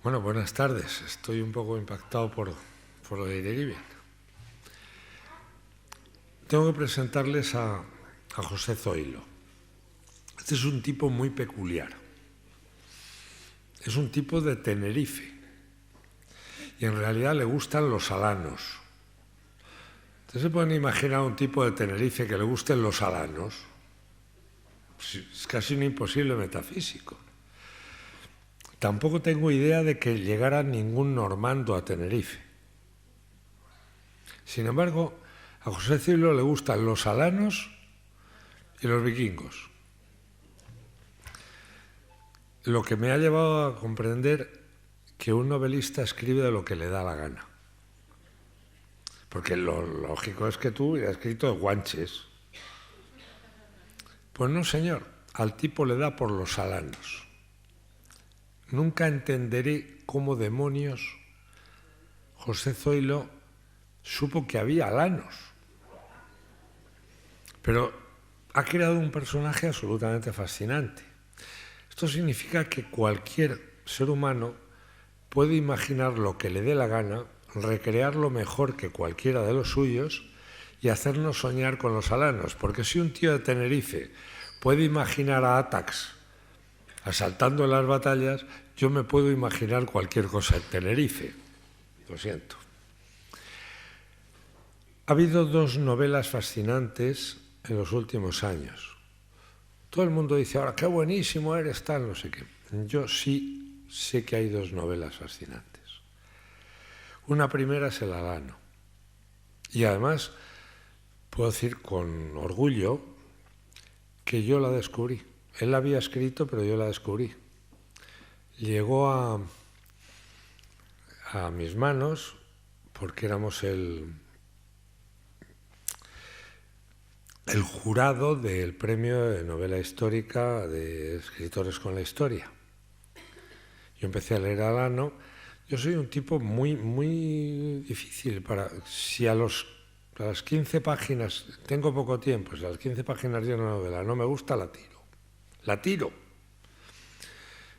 Bueno, buenas tardes. Estoy un poco impactado por lo de Irigoyen. Tengo que presentarles a José Zoilo. Este es un tipo muy peculiar. Es un tipo de Tenerife. Y en realidad le gustan los alanos. ¿Ustedes se pueden imaginar a un tipo de Tenerife que le gusten los alanos? Es casi un imposible metafísico. Tampoco tengo idea de que llegara ningún normando a Tenerife. Sin embargo, a José Zoilo le gustan los alanos y los vikingos. Lo que me ha llevado a comprender que un novelista escribe de lo que le da la gana. Porque lo lógico es que tú hubieras escrito de guanches. Pues no, señor, al tipo le da por los alanos. Nunca entenderé cómo demonios José Zoilo supo que había alanos. Pero ha creado un personaje absolutamente fascinante. Esto significa que cualquier ser humano puede imaginar lo que le dé la gana, recrearlo mejor que cualquiera de los suyos y hacernos soñar con los alanos. Porque si un tío de Tenerife puede imaginar a Atax asaltando en las batallas, yo me puedo imaginar cualquier cosa en Tenerife. Lo siento. Ha habido dos novelas fascinantes en los últimos años. Todo el mundo dice ahora, qué buenísimo eres, tal, no sé qué. Yo sí sé que hay dos novelas fascinantes. Una primera es El alano. Y además puedo decir con orgullo que yo la descubrí. Él la había escrito, pero yo la descubrí. Llegó a mis manos porque éramos el jurado del premio de novela histórica de escritores con la historia. Yo empecé a leer Alano. Yo soy un tipo muy difícil si a las 15 páginas, tengo poco tiempo, si a las 15 páginas de una novela no me gusta, la tiro. La tiro.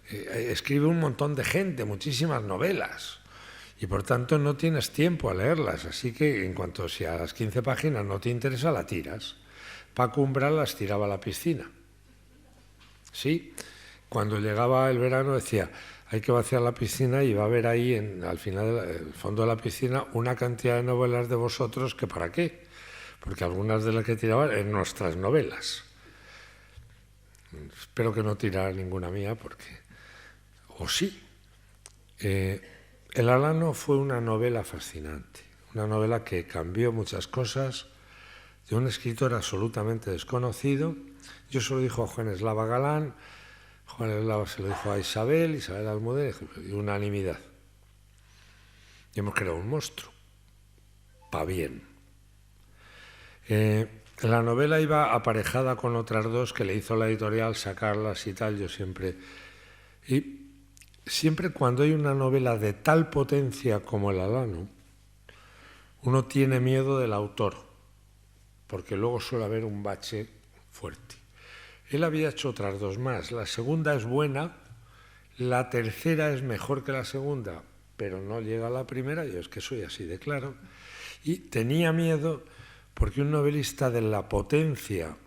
Escribe un montón de gente, muchísimas novelas, y por tanto no tienes tiempo a leerlas, así que si a las 15 páginas no te interesa, la tiras. Paco Umbral las tiraba a la piscina. Sí, cuando llegaba el verano decía, hay que vaciar la piscina y va a haber ahí, al final del fondo de la piscina, una cantidad de novelas de vosotros que ¿para qué? Porque algunas de las que tiraban eran nuestras novelas. Espero que no tirara ninguna mía, porque... O sí. El alano fue una novela fascinante, una novela que cambió muchas cosas, de un escritor absolutamente desconocido. Yo se lo dijo a Juan Eslava Galán, Juan Eslava se lo dijo a Isabel Almudena, y unanimidad. Y hemos creado un monstruo, pa' bien. La novela iba aparejada con otras dos que le hizo la editorial sacarlas y tal, y siempre cuando hay una novela de tal potencia como El alano, uno tiene miedo del autor, porque luego suele haber un bache fuerte. Él había hecho otras dos más. La segunda es buena, la tercera es mejor que la segunda, pero no llega a la primera, yo es que soy así de claro. Y tenía miedo porque un novelista de la potencia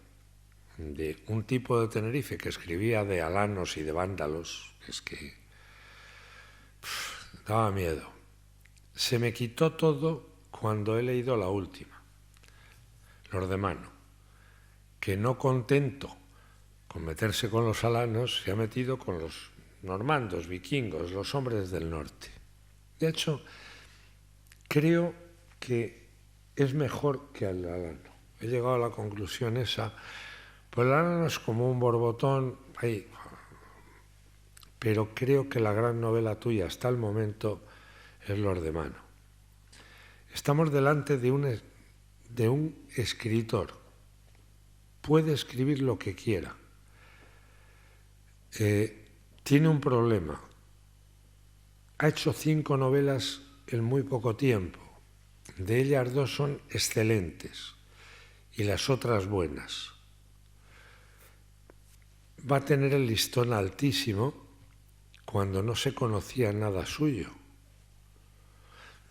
de un tipo de Tenerife que escribía de alanos y de vándalos, es que daba miedo. Se me quitó todo cuando he leído la última, Los de Mano, que no contento con meterse con los alanos, se ha metido con los normandos, vikingos, los hombres del norte. De hecho, creo que es mejor que el alano. He llegado a la conclusión esa. Pues el alano es como un borbotón, ahí, pero creo que la gran novela tuya hasta el momento es Los de Mano. Estamos delante de un escritor. Puede escribir lo que quiera. Tiene un problema. Ha hecho 5 novelas en muy poco tiempo. De ellas 2 son excelentes y las otras buenas. Va a tener el listón altísimo cuando no se conocía nada suyo.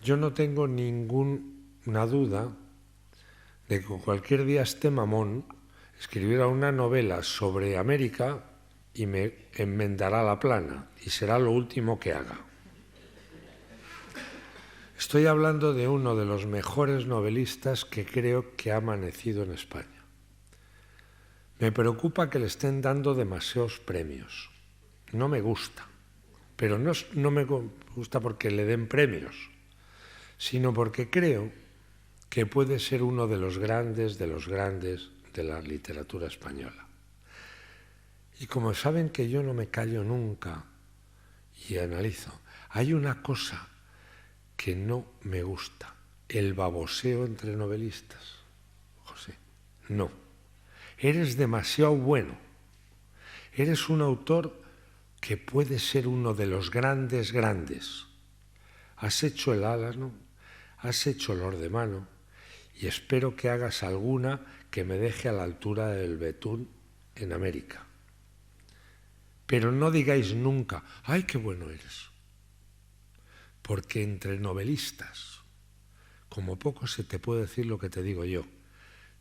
Yo no tengo ninguna duda de que cualquier día este mamón escribiera una novela sobre América y me enmendará la plana, y será lo último que haga. Estoy hablando de uno de los mejores novelistas que creo que ha amanecido en España. Me preocupa que le estén dando demasiados premios. No me gusta, pero no me gusta porque le den premios, sino porque creo que puede ser uno de los grandes de la literatura española. Y como saben que yo no me callo nunca y analizo, hay una cosa que no me gusta: el baboseo entre novelistas. José, no. Eres demasiado bueno. Eres un autor que puede ser uno de los grandes. Has hecho El Álano, has hecho Lord de Mano, y espero que hagas alguna que me deje a la altura del betún en América. Pero no digáis nunca, ¡ay, qué bueno eres! Porque entre novelistas, como poco se te puede decir lo que te digo yo.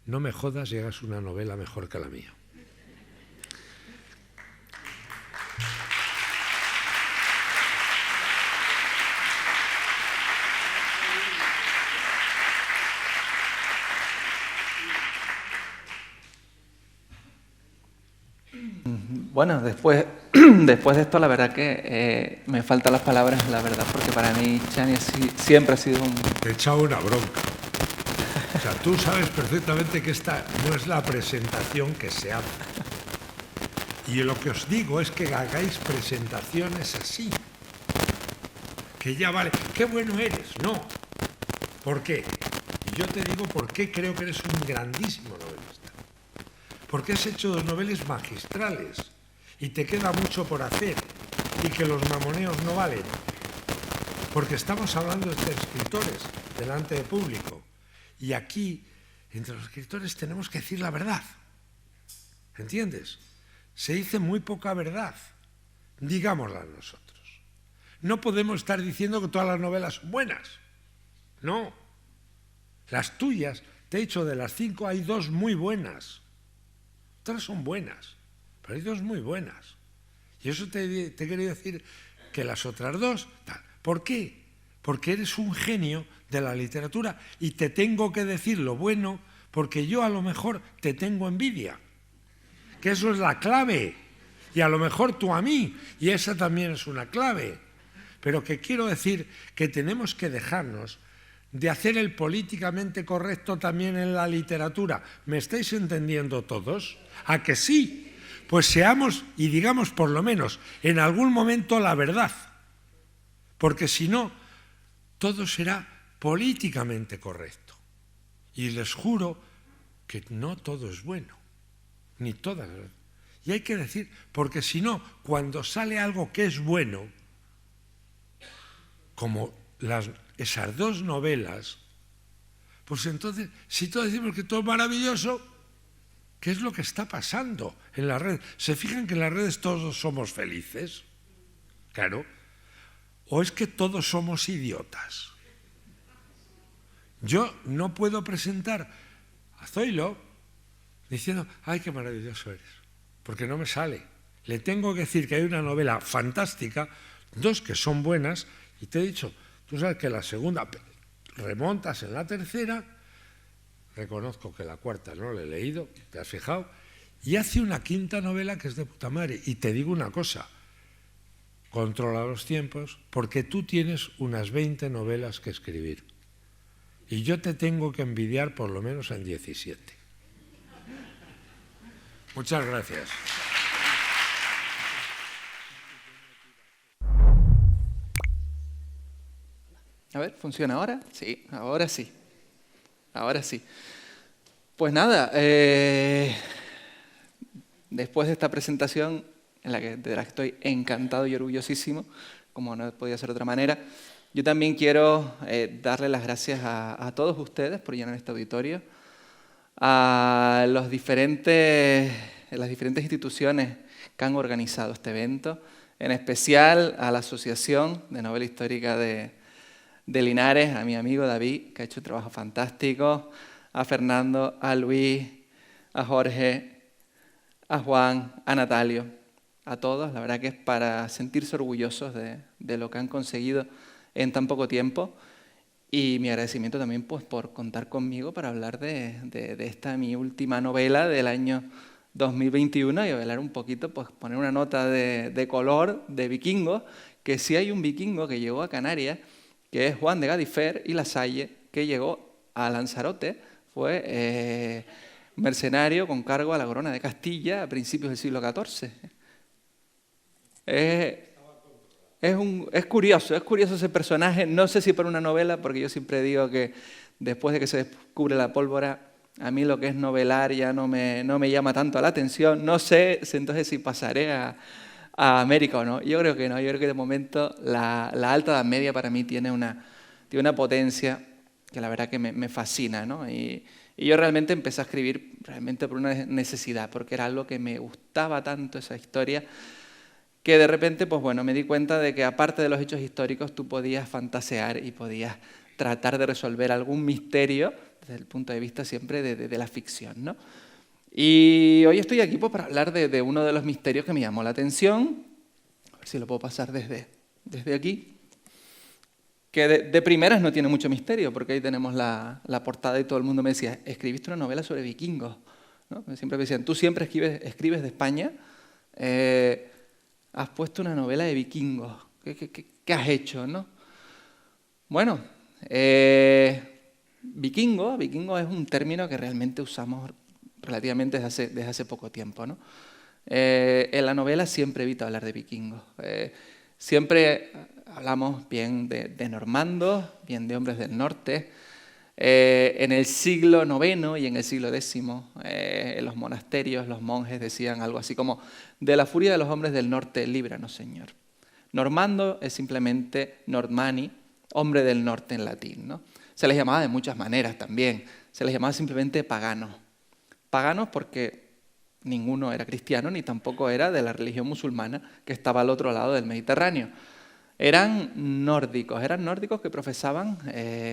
No me jodas y hagas una novela mejor que la mía. Bueno, después de esto, la verdad que me faltan las palabras, la verdad, porque para mí Chani siempre ha sido un... Te he echado una bronca. O sea, tú sabes perfectamente que esta no es la presentación que se hace. Y lo que os digo es que hagáis presentaciones así. Que ya vale, qué bueno eres. No. ¿Por qué? Y yo te digo por qué creo que eres un grandísimo novelista. Porque has hecho 2 novelas magistrales y te queda mucho por hacer y que los mamoneos no valen. Porque estamos hablando de escritores delante de público. Y aquí, entre los escritores, tenemos que decir la verdad. ¿Entiendes? Se dice muy poca verdad. Digámosla nosotros. No podemos estar diciendo que todas las novelas son buenas. No. Las tuyas, te he dicho, de las 5 hay 2 muy buenas. Todas son buenas, pero hay 2 muy buenas. Y eso te he querido decir que las otras 2, tal. ¿Por qué? Porque eres un genio de la literatura y te tengo que decir lo bueno porque yo a lo mejor te tengo envidia. Que eso es la clave. Y a lo mejor tú a mí, y esa también es una clave. Pero que quiero decir que tenemos que dejarnos de hacer el políticamente correcto también en la literatura. ¿Me estáis entendiendo todos? ¿A que sí? Pues seamos y digamos por lo menos en algún momento la verdad. Porque si no, todo será políticamente correcto. Y les juro que no todo es bueno, ni todas. Y hay que decir, porque si no, cuando sale algo que es bueno, como esas 2 novelas, pues entonces, si todos decimos que todo es maravilloso, ¿qué es lo que está pasando en las redes? ¿Se fijan que en las redes todos somos felices? Claro. ¿O es que todos somos idiotas? Yo no puedo presentar a Zoilo diciendo, ¡ay, qué maravilloso eres! Porque no me sale. Le tengo que decir que hay una novela fantástica, 2 que son buenas, y te he dicho, tú sabes que la segunda remontas en la tercera, reconozco que la cuarta no la he leído, te has fijado, y hace una 5ª novela que es de puta madre. Y te digo una cosa, controla los tiempos, porque tú tienes unas 20 novelas que escribir. Y yo te tengo que envidiar por lo menos en 17. Muchas gracias. A ver, ¿funciona ahora? Sí, ahora sí. Ahora sí. Pues nada, después de esta presentación, de la que estoy encantado y orgullosísimo, como no podía ser de otra manera, yo también quiero darle las gracias a todos ustedes por llenar este auditorio, a las diferentes instituciones que han organizado este evento, en especial a la Asociación de Novela Histórica de Linares, a mi amigo David, que ha hecho un trabajo fantástico, a Fernando, a Luis, a Jorge, a Juan, a Natalio, a todos. La verdad que es para sentirse orgullosos de lo que han conseguido en tan poco tiempo. Y mi agradecimiento también pues, por contar conmigo para hablar de esta mi última novela del año 2021 y hablar un poquito, pues poner una nota de color de vikingos, que sí hay un vikingo que llegó a Canarias, que es Juan de Gadifer y Lasalle, que llegó a Lanzarote, fue mercenario con cargo a la corona de Castilla a principios del siglo XIV. Es curioso ese personaje, no sé si para una novela, porque yo siempre digo que después de que se descubre la pólvora, a mí lo que es novelar ya no me llama tanto la atención. No sé entonces si pasaré a América o no. Yo creo que no, yo creo que de momento la Alta Edad Media para mí tiene una potencia que la verdad que me fascina, ¿no? Y yo realmente empecé a escribir realmente por una necesidad, porque era algo que me gustaba tanto esa historia, que de repente, pues bueno, me di cuenta de que aparte de los hechos históricos tú podías fantasear y podías tratar de resolver algún misterio desde el punto de vista siempre de la ficción, ¿no? Y hoy estoy aquí pues, para hablar de uno de los misterios que me llamó la atención. A ver si lo puedo pasar desde aquí. Que de primeras no tiene mucho misterio, porque ahí tenemos la portada y todo el mundo me decía, escribiste una novela sobre vikingos, ¿no? Siempre me decían, tú siempre escribes de España, has puesto una novela de vikingos. ¿Qué has hecho, no? Bueno, vikingo es un término que realmente usamos relativamente desde hace poco tiempo, ¿no? En la novela siempre evito hablar de vikingos. Siempre hablamos bien de normandos, bien de hombres del norte. En el siglo IX y en el siglo X, en los monasterios, los monjes decían algo así como, de la furia de los hombres del norte, líbranos, Señor. Normando es simplemente Nordmani, hombre del norte en latín, ¿no? Se les llamaba de muchas maneras también. Se les llamaba simplemente paganos. Paganos porque ninguno era cristiano ni tampoco era de la religión musulmana que estaba al otro lado del Mediterráneo. Eran nórdicos que profesaban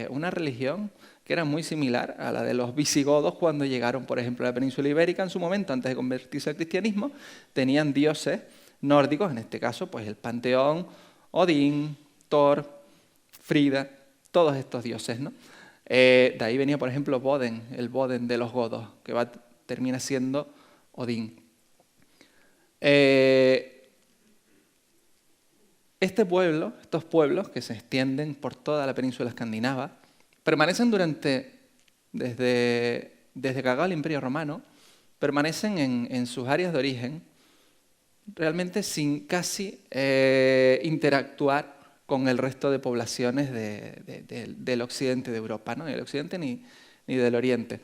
una religión que era muy similar a la de los visigodos cuando llegaron, por ejemplo, a la península ibérica en su momento, antes de convertirse al cristianismo. Tenían dioses nórdicos, en este caso, pues el panteón, Odín, Thor, Frida, todos estos dioses, ¿no? De ahí venía, por ejemplo, Boden, el Boden de los godos, que termina siendo Odín. Estos pueblos que se extienden por toda la península escandinava, permanecen desde que acabó el Imperio Romano, permanecen en sus áreas de origen, realmente sin casi interactuar con el resto de poblaciones del occidente de Europa, ¿no? Ni del occidente ni del oriente.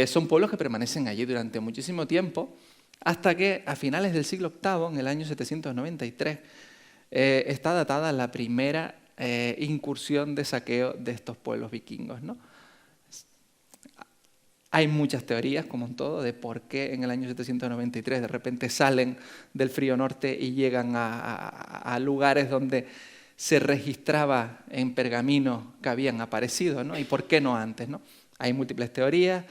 Son pueblos que permanecen allí durante muchísimo tiempo, hasta que a finales del siglo VIII, en el año 793, está datada la primera incursión de saqueo de estos pueblos vikingos, ¿no? Hay muchas teorías, como en todo, de por qué en el año 793 de repente salen del frío norte y llegan a lugares donde se registraba en pergaminos que habían aparecido, ¿no? Y por qué no antes, ¿no? Hay múltiples teorías.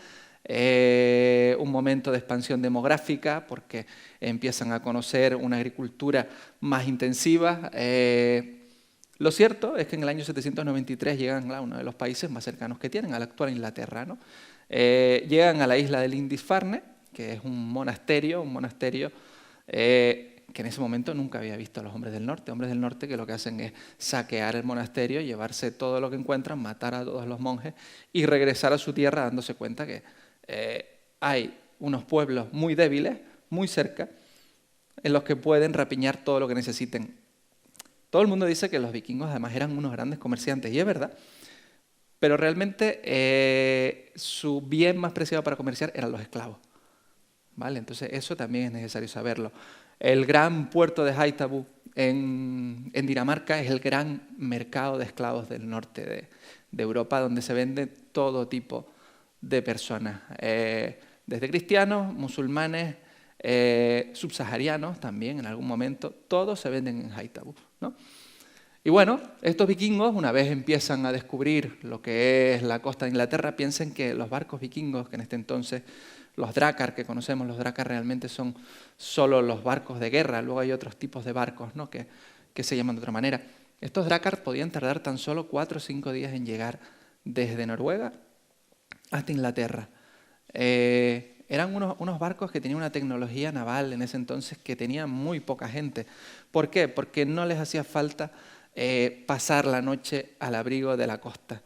Un momento de expansión demográfica porque empiezan a conocer una agricultura más intensiva. Lo cierto es que en el año 793 llegan a uno de los países más cercanos que tienen, a la actual Inglaterra, ¿no? Llegan a la isla de Lindisfarne, que es un monasterio que en ese momento nunca había visto a los hombres del norte que lo que hacen es saquear el monasterio, llevarse todo lo que encuentran, matar a todos los monjes y regresar a su tierra dándose cuenta que hay unos pueblos muy débiles, muy cerca, en los que pueden rapiñar todo lo que necesiten. Todo el mundo dice que los vikingos además eran unos grandes comerciantes, y es verdad, pero realmente su bien más preciado para comerciar eran los esclavos, ¿vale? Entonces eso también es necesario saberlo. El gran puerto de Haithabu en Dinamarca es el gran mercado de esclavos del norte de Europa, donde se vende todo tipo de personas, desde cristianos, musulmanes, subsaharianos también en algún momento, todos se venden en Haithabu, ¿no? Y bueno, estos vikingos, una vez empiezan a descubrir lo que es la costa de Inglaterra, piensen que los barcos vikingos, que en este entonces los drácar que conocemos, los drácar realmente son solo los barcos de guerra, luego hay otros tipos de barcos, ¿no? que se llaman de otra manera. Estos drácar podían tardar tan solo 4 o 5 días en llegar desde Noruega hasta Inglaterra. Eran unos barcos que tenían una tecnología naval en ese entonces que tenía muy poca gente. ¿Por qué? Porque no les hacía falta pasar la noche al abrigo de la costa.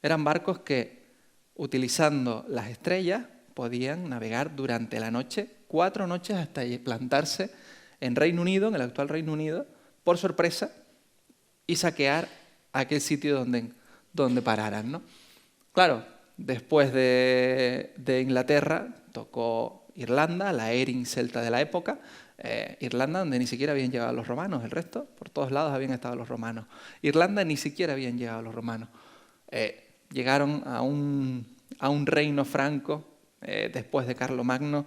Eran barcos que, utilizando las estrellas, podían navegar durante la noche, 4 noches hasta plantarse en Reino Unido, en el actual Reino Unido, por sorpresa, y saquear aquel sitio donde pararan, ¿no? Claro, después de Inglaterra tocó Irlanda, la Erin celta de la época, Irlanda donde ni siquiera habían llegado los romanos, el resto, por todos lados habían estado los romanos. Irlanda ni siquiera habían llegado los romanos. Llegaron a un reino franco después de Carlomagno,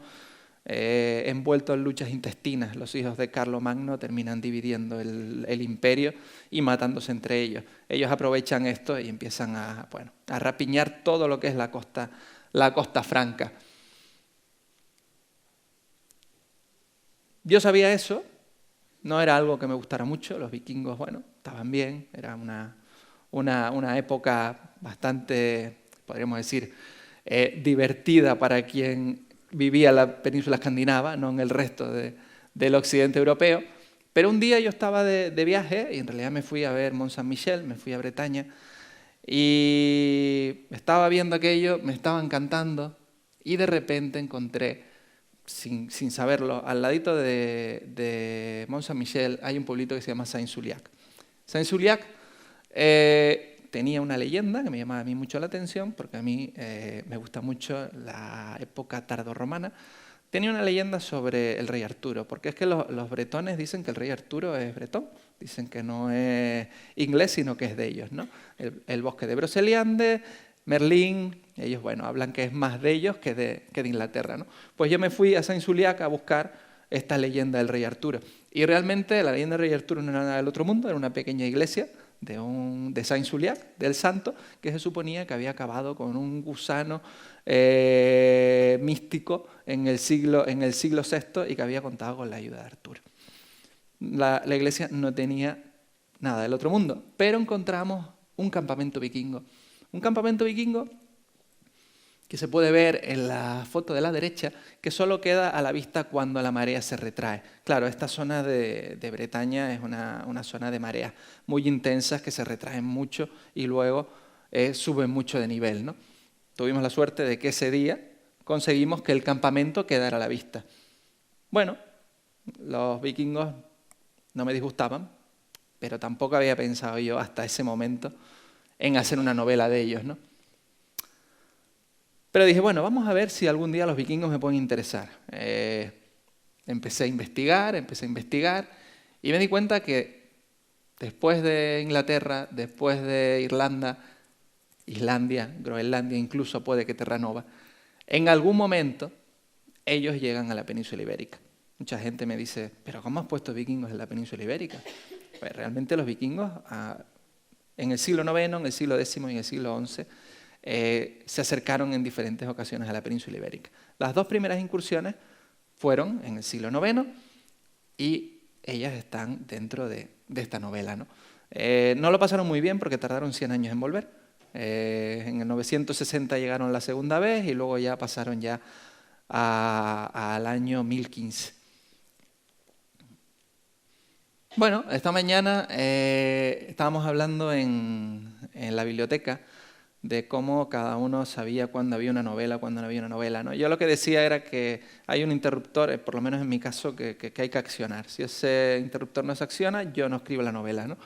envuelto en luchas intestinas. Los hijos de Carlomagno terminan dividiendo el imperio y matándose entre ellos. Ellos aprovechan esto y empiezan a rapiñar todo lo que es la costa franca. Yo sabía eso, no era algo que me gustara mucho, los vikingos, bueno, estaban bien, era una época bastante, podríamos decir, divertida para quien vivía en la península escandinava, no en el resto del occidente europeo. Pero un día yo estaba de viaje y en realidad me fui a ver Mont Saint-Michel, me fui a Bretaña y estaba viendo aquello, me estaba encantando y de repente encontré, sin saberlo, al ladito de Mont Saint-Michel hay un pueblito que se llama Saint-Suliac. Saint-Suliac tenía una leyenda que me llamaba a mí mucho la atención, porque a mí me gusta mucho la época tardorromana. Tenía una leyenda sobre el rey Arturo, porque es que los bretones dicen que el rey Arturo es bretón, dicen que no es inglés, sino que es de ellos, ¿no? El bosque de Broceliande, Merlín, ellos, bueno, hablan que es más de ellos que de Inglaterra, ¿no? Pues yo me fui a Saint-Suliac a buscar esta leyenda del rey Arturo. Y realmente la leyenda del rey Arturo no era nada del otro mundo, era una pequeña iglesia de Saint-Suliac, del santo, que se suponía que había acabado con un gusano místico en el siglo VI y que había contado con la ayuda de Arturo. La iglesia no tenía nada del otro mundo, pero encontramos un campamento vikingo. Un campamento vikingo que se puede ver en la foto de la derecha, que solo queda a la vista cuando la marea se retrae. Claro, esta zona de Bretaña es una zona de mareas muy intensas que se retraen mucho y luego suben mucho de nivel, ¿no? Tuvimos la suerte de que ese día conseguimos que el campamento quedara a la vista. Bueno, los vikingos no me disgustaban, pero tampoco había pensado yo hasta ese momento en hacer una novela de ellos, ¿no? Pero dije, bueno, vamos a ver si algún día los vikingos me pueden interesar. Empecé a investigar y me di cuenta que después de Inglaterra, después de Irlanda, Islandia, Groenlandia, incluso puede que Terranova, en algún momento ellos llegan a la península ibérica. Mucha gente me dice, ¿pero cómo has puesto vikingos en la península ibérica? Pues realmente los vikingos en el siglo IX, en el siglo X y en el siglo XI se acercaron en diferentes ocasiones a la península ibérica. Las 2 primeras incursiones fueron en el siglo IX y ellas están dentro de esta novela, ¿no? No lo pasaron muy bien porque tardaron 100 años en volver. En el 960 llegaron la segunda vez y luego ya pasaron ya al año 1015. Bueno, esta mañana estábamos hablando en la biblioteca de cómo cada uno sabía cuándo había una novela, cuándo no había una novela, ¿no? Yo lo que decía era que hay un interruptor, por lo menos en mi caso, que hay que accionar. Si ese interruptor no se acciona, yo no escribo la novela, ¿no?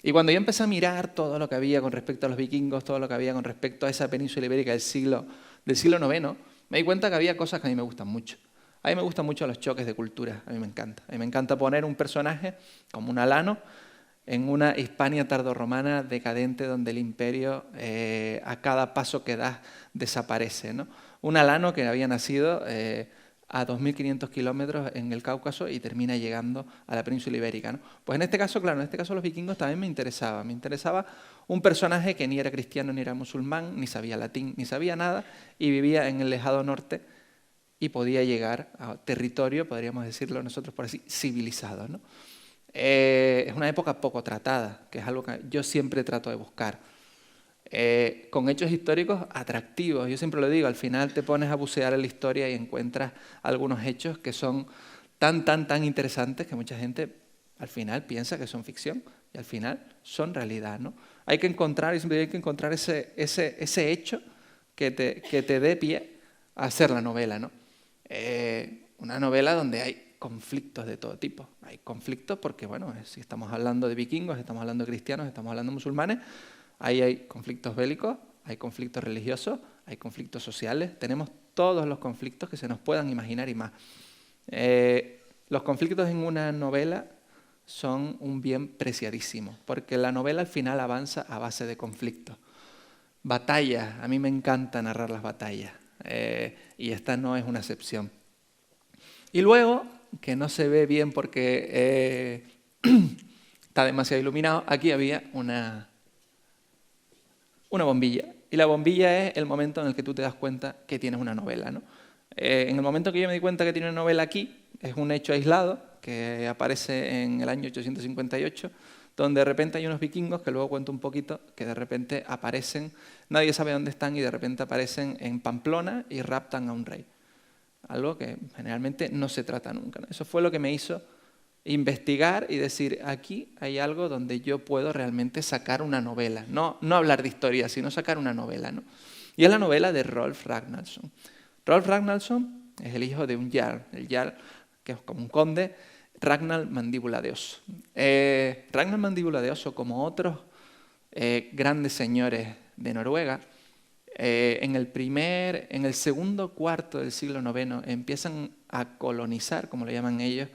Y cuando yo empecé a mirar todo lo que había con respecto a los vikingos, todo lo que había con respecto a esa península ibérica del siglo IX, me di cuenta que había cosas que a mí me gustan mucho. A mí me gustan mucho los choques de cultura, a mí me encanta. A mí me encanta poner un personaje como un alano en una Hispania tardorromana decadente donde el imperio a cada paso que das desaparece, ¿no? Un alano que había nacido a 2.500 kilómetros en el Cáucaso y termina llegando a la península ibérica, ¿no? Pues en este caso, claro, en este caso los vikingos también me interesaba. Me interesaba un personaje que ni era cristiano, ni era musulmán, ni sabía latín, ni sabía nada, y vivía en el lejano norte y podía llegar a territorio, podríamos decirlo nosotros por así, civilizado, ¿no? Es una época poco tratada, que es algo que yo siempre trato de buscar. Con hechos históricos atractivos. Yo siempre lo digo, al final te pones a bucear en la historia y encuentras algunos hechos que son tan interesantes que mucha gente al final piensa que son ficción y al final son realidad, ¿no? Hay que encontrar, y siempre hay que encontrar ese hecho que te dé pie a hacer la novela, ¿no? Una novela donde hay conflictos de todo tipo. Hay conflictos porque, bueno, si estamos hablando de vikingos, estamos hablando de cristianos, estamos hablando de musulmanes, ahí hay conflictos bélicos, hay conflictos religiosos, hay conflictos sociales, tenemos todos los conflictos que se nos puedan imaginar y más. Los conflictos en una novela son un bien preciadísimo, porque la novela al final avanza a base de conflictos. Batallas, a mí me encanta narrar las batallas, y esta no es una excepción. Y luego, que no se ve bien porque está demasiado iluminado, aquí había una bombilla. Y la bombilla es el momento en el que tú te das cuenta que tienes una novela, ¿no? En el momento que yo me di cuenta que tiene una novela aquí, es un hecho aislado que aparece en el año 858, donde de repente hay unos vikingos, que luego cuento un poquito, que de repente aparecen, nadie sabe dónde están y de repente aparecen en Pamplona y raptan a un rey. Algo que generalmente no se trata nunca, ¿no? Eso fue lo que me hizo investigar y decir, aquí hay algo donde yo puedo realmente sacar una novela. No hablar de historia, sino sacar una novela, ¿no? Y es la novela de Rolf Ragnarsson. Rolf Ragnarsson es el hijo de un jarl, el jarl, que es como un conde, Ragnar Mandíbula de Oso. Ragnar Mandíbula de Oso, como otros grandes señores de Noruega, en el segundo cuarto del siglo IX empiezan a colonizar, como le llaman ellos,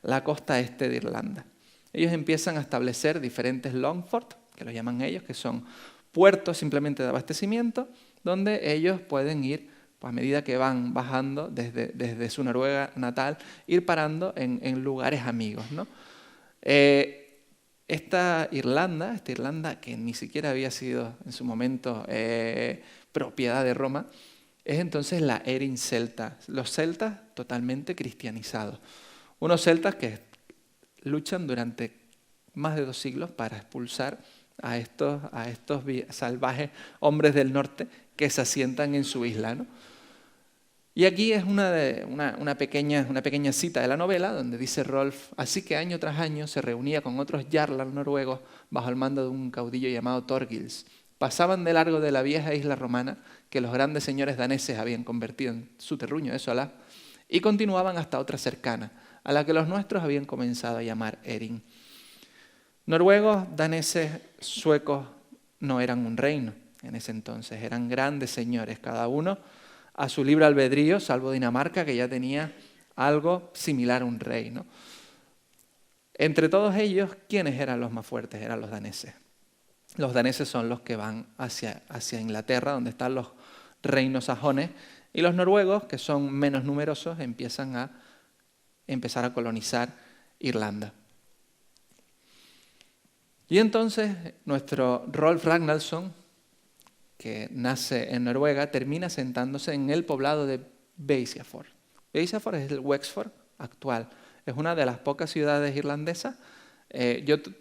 la costa este de Irlanda. Ellos empiezan a establecer diferentes longfort, que lo llaman ellos, que son puertos simplemente de abastecimiento, donde ellos pueden ir, pues a medida que van bajando desde su Noruega natal, ir parando en lugares amigos, ¿no? Esta Irlanda que ni siquiera había sido en su momento propiedad de Roma, es entonces la Erin celta, los celtas totalmente cristianizados. Unos celtas que luchan durante más de 2 siglos para expulsar a estos salvajes hombres del norte que se asientan en su isla, ¿no? Y aquí es una pequeña cita de la novela donde dice Rolf, así que año tras año se reunía con otros jarls noruegos bajo el mando de un caudillo llamado Thorgils. Pasaban de largo de la vieja isla romana que los grandes señores daneses habían convertido en su terruño de Solá y continuaban hasta otra cercana, a la que los nuestros habían comenzado a llamar Erin. Noruegos, daneses, suecos no eran un reino en ese entonces, eran grandes señores, cada uno a su libre albedrío, salvo Dinamarca, que ya tenía algo similar a un rey, ¿no? Entre todos ellos, ¿quiénes eran los más fuertes? Eran los daneses. Los daneses son los que van hacia Inglaterra, donde están los reinos sajones, y los noruegos, que son menos numerosos, empiezan a colonizar Irlanda. Y entonces nuestro Rolf Ragnarsson, que nace en Noruega, termina sentándose en el poblado de Beisafjord. Beisafjord es el Wexford actual. Es una de las pocas ciudades irlandesas.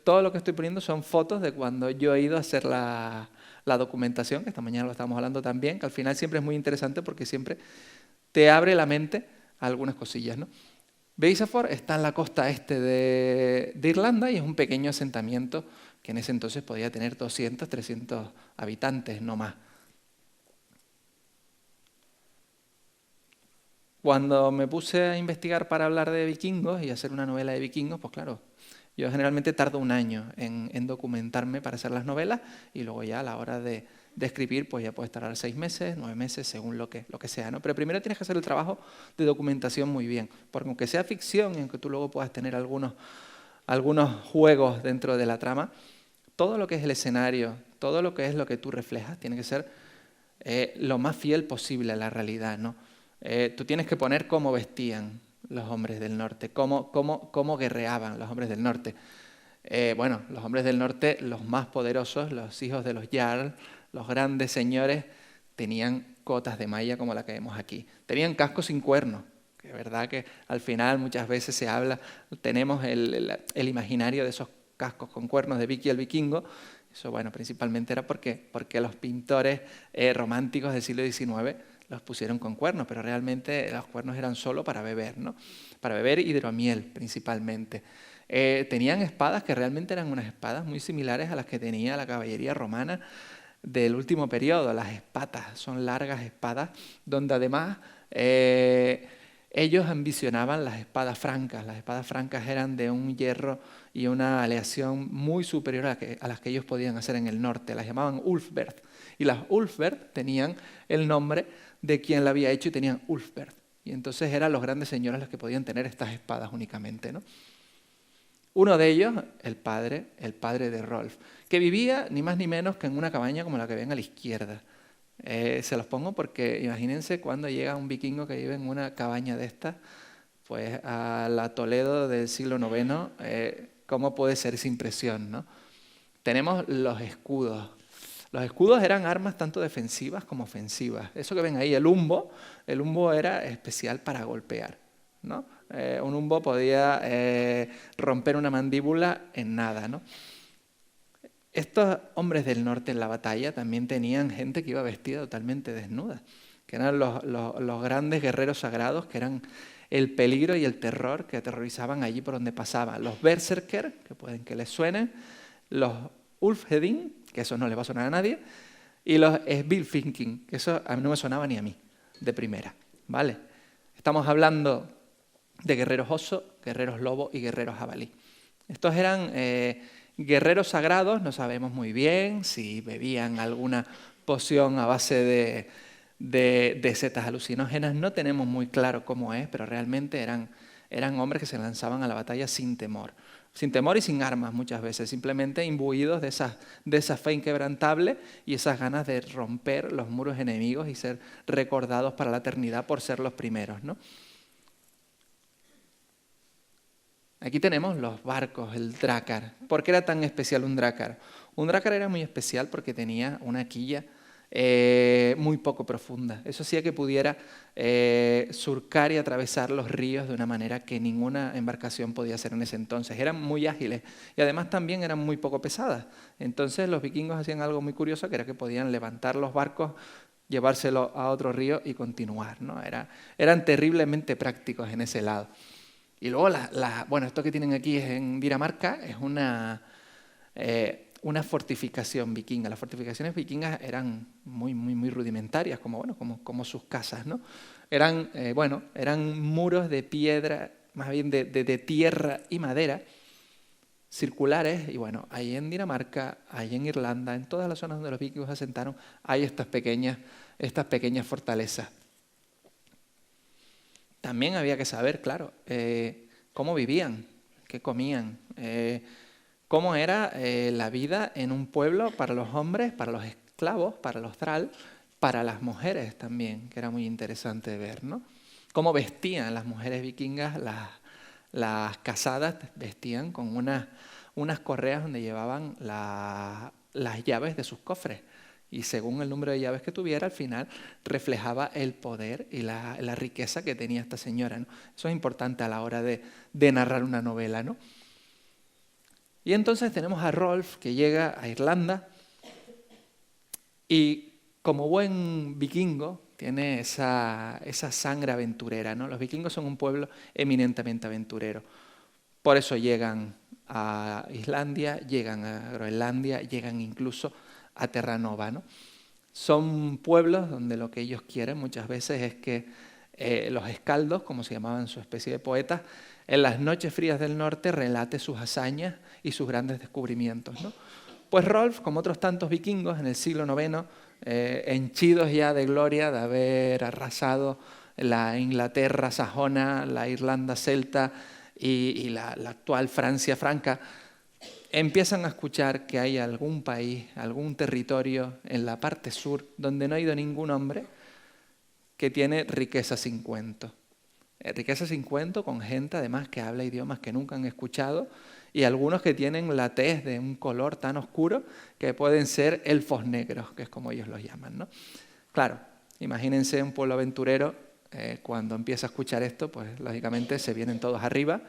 Todo lo que estoy poniendo son fotos de cuando yo he ido a hacer la documentación, que esta mañana lo estábamos hablando también, que al final siempre es muy interesante porque siempre te abre la mente a algunas cosillas, ¿no? Beisafjord está en la costa este de Irlanda y es un pequeño asentamiento que en ese entonces podía tener 200, 300 habitantes, no más. Cuando me puse a investigar para hablar de vikingos y hacer una novela de vikingos, pues claro, yo generalmente tardo 1 año en documentarme para hacer las novelas y luego ya a la hora de escribir, pues ya puede tardar 6 meses, 9 meses, según lo que sea, ¿no? Pero primero tienes que hacer el trabajo de documentación muy bien, porque aunque sea ficción y aunque tú luego puedas tener algunos juegos dentro de la trama, todo lo que es el escenario, todo lo que es lo que tú reflejas, tiene que ser lo más fiel posible a la realidad, ¿no? tú tienes que poner cómo vestían los hombres del norte, cómo guerreaban los hombres del norte. Bueno, los hombres del norte, los más poderosos, los hijos de los jarl, los grandes señores, tenían cotas de malla como la que vemos aquí. Tenían cascos sin cuernos, que es verdad que al final muchas veces se habla, tenemos el imaginario de esos cascos con cuernos de Vicky el Vikingo. Eso, bueno, principalmente era porque los pintores románticos del siglo XIX los pusieron con cuernos, pero realmente los cuernos eran solo para beber, ¿no? Para beber hidromiel, principalmente. Tenían espadas que realmente eran unas espadas muy similares a las que tenía la caballería romana del último periodo. Las espatas son largas espadas, donde además ellos ambicionaban las espadas francas. Las espadas francas eran de un hierro y una aleación muy superior a las que ellos podían hacer en el norte. Las llamaban Ulfberht. Y las Ulfberht tenían el nombre de quien la había hecho y tenían Ulfberht. Y entonces eran los grandes señores los que podían tener estas espadas únicamente, ¿no? Uno de ellos, el padre de Rolf, que vivía ni más ni menos que en una cabaña como la que ven a la izquierda. Se los pongo porque imagínense cuando llega un vikingo que vive en una cabaña de estas, pues a la Toledo del siglo IX, ¿cómo puede ser esa impresión, ¿no? Tenemos los escudos. Los escudos eran armas tanto defensivas como ofensivas. Eso que ven ahí, el umbo era especial para golpear, ¿no? Un umbo podía romper una mandíbula en nada, ¿no? Estos hombres del norte en la batalla también tenían gente que iba vestida totalmente desnuda, que eran los grandes guerreros sagrados, que eran el peligro y el terror que aterrorizaban allí por donde pasaban. Los berserker, que pueden que les suenen, los Ulfhedin, que eso no le va a sonar a nadie, y los Svilfinking, que eso a mí no me sonaba ni a mí, de primera, ¿vale? Estamos hablando de guerreros oso, guerreros lobo y guerreros jabalí. Estos eran guerreros sagrados, no sabemos muy bien si bebían alguna poción a base de setas alucinógenas, no tenemos muy claro cómo es, pero realmente eran hombres que se lanzaban a la batalla sin temor y sin armas muchas veces, simplemente imbuidos de esa fe inquebrantable y esas ganas de romper los muros enemigos y ser recordados para la eternidad por ser los primeros, ¿no? Aquí tenemos los barcos, el drácar. ¿Por qué era tan especial un drácar? Un drácar era muy especial porque tenía una quilla muy poco profunda. Eso hacía que pudiera surcar y atravesar los ríos de una manera que ninguna embarcación podía hacer en ese entonces. Eran muy ágiles y además también eran muy poco pesadas. Entonces los vikingos hacían algo muy curioso, que era que podían levantar los barcos, llevárselos a otro río y continuar, ¿no? Eran terriblemente prácticos en ese lado. Y luego, bueno, esto que tienen aquí es en Dinamarca, es una fortificación vikinga. Las fortificaciones vikingas eran muy rudimentarias, como sus casas, ¿no? Eran muros de piedra, más bien de tierra y madera, circulares, y bueno, ahí en Dinamarca, ahí en Irlanda, en todas las zonas donde los vikingos se asentaron, hay estas pequeñas fortalezas. También había que saber, claro, cómo vivían, qué comían, cómo era la vida en un pueblo para los hombres, para los esclavos, para los thrall, para las mujeres también, que era muy interesante ver, ¿no? Cómo vestían las mujeres vikingas, las casadas vestían con unas correas donde llevaban las llaves de sus cofres. Y según el número de llaves que tuviera, al final reflejaba el poder y la riqueza que tenía esta señora, ¿no? Eso es importante a la hora de narrar una novela, ¿no? Y entonces tenemos a Rolf, que llega a Irlanda y como buen vikingo tiene esa sangre aventurera, ¿no? Los vikingos son un pueblo eminentemente aventurero. Por eso llegan a Islandia, llegan a Groenlandia, llegan incluso a Terranova, ¿no? Son pueblos donde lo que ellos quieren muchas veces es que los escaldos, como se llamaban su especie de poetas, en las noches frías del norte relate sus hazañas y sus grandes descubrimientos, ¿no? Pues Rolf, como otros tantos vikingos en el siglo IX, henchidos ya de gloria de haber arrasado la Inglaterra sajona, la Irlanda celta y la actual Francia franca, empiezan a escuchar que hay algún país, algún territorio en la parte sur donde no ha ido ningún hombre, que tiene riqueza sin cuento. Riqueza sin cuento con gente además que habla idiomas que nunca han escuchado y algunos que tienen la tez de un color tan oscuro que pueden ser elfos negros, que es como ellos los llaman, ¿no? Claro, imagínense un pueblo aventurero, cuando empieza a escuchar esto, pues lógicamente se vienen todos arriba,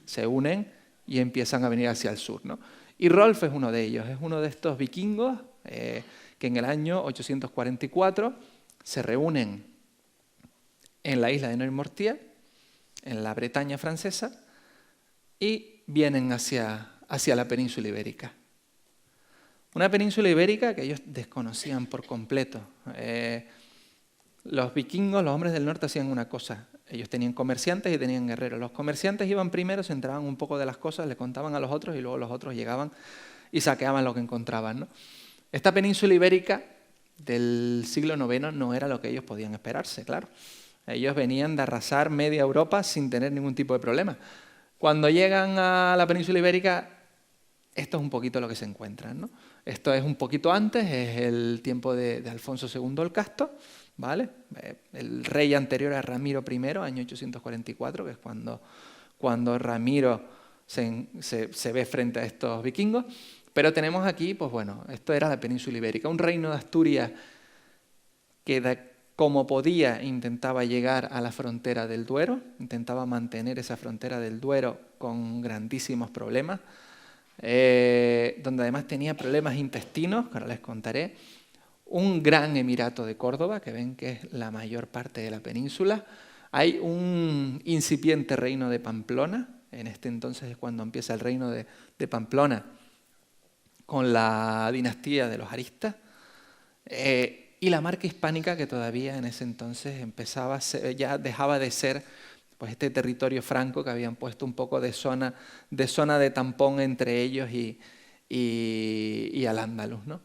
se unen y empiezan a venir hacia el sur, ¿no? Y Rolf es uno de ellos, es uno de estos vikingos que en el año 844 se reúnen en la isla de Noirmoutier, en la Bretaña francesa, y vienen hacia la península ibérica. Una península ibérica que ellos desconocían por completo. Los vikingos, los hombres del norte, hacían una cosa. Ellos tenían comerciantes y tenían guerreros. Los comerciantes iban primero, se enteraban un poco de las cosas, le contaban a los otros y luego los otros llegaban y saqueaban lo que encontraban, ¿no? Esta península ibérica del siglo IX no era lo que ellos podían esperarse, claro. Ellos venían de arrasar media Europa sin tener ningún tipo de problema. Cuando llegan a la península ibérica, esto es un poquito lo que se encuentran, ¿no? Esto es un poquito antes, es el tiempo de Alfonso II el Casto, ¿vale? El rey anterior a Ramiro I, año 844, que es cuando Ramiro se ve frente a estos vikingos. Pero tenemos aquí, pues bueno, esto era la península ibérica, un reino de Asturias que como podía intentaba llegar a la frontera del Duero, intentaba mantener esa frontera del Duero con grandísimos problemas, donde además tenía problemas intestinos, que ahora les contaré, un gran emirato de Córdoba, que ven que es la mayor parte de la península, hay un incipiente reino de Pamplona, en este entonces es cuando empieza el reino de Pamplona, con la dinastía de los Aristas, y la marca hispánica que todavía en ese entonces empezaba a ser, ya dejaba de ser pues este territorio franco que habían puesto un poco de zona de tampón entre ellos y Al-Ándalus, ¿no?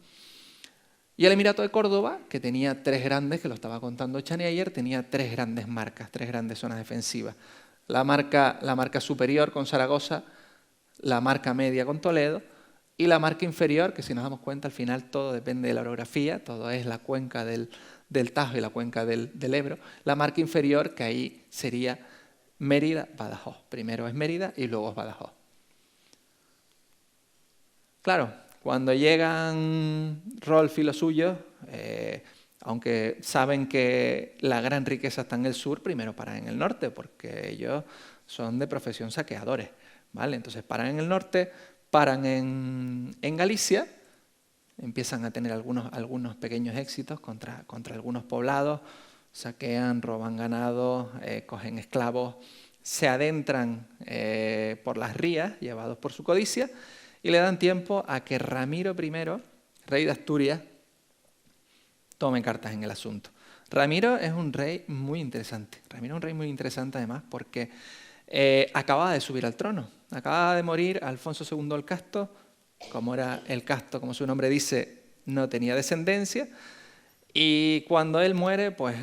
Y el Emirato de Córdoba, que tenía tres grandes, que lo estaba contando Chani ayer, tenía tres grandes marcas, tres grandes zonas defensivas. La marca superior con Zaragoza, la marca media con Toledo, y la marca inferior, que si nos damos cuenta al final todo depende de la orografía, todo es la cuenca del Tajo y la cuenca del Ebro, la marca inferior que ahí sería Mérida, Badajoz. Primero es Mérida y luego es Badajoz. Claro, cuando llegan Rolf y los suyos, aunque saben que la gran riqueza está en el sur, primero paran en el norte, porque ellos son de profesión saqueadores, ¿vale? Entonces paran en el norte, paran en Galicia, empiezan a tener algunos pequeños éxitos contra algunos poblados, saquean, roban ganado, cogen esclavos, se adentran por las rías, llevados por su codicia, y le dan tiempo a que Ramiro I, rey de Asturias, tome cartas en el asunto. Ramiro es un rey muy interesante. Ramiro es un rey muy interesante además porque acababa de subir al trono. Acababa de morir Alfonso II el Casto. Como era el Casto, como su nombre dice, no tenía descendencia. Y cuando él muere, pues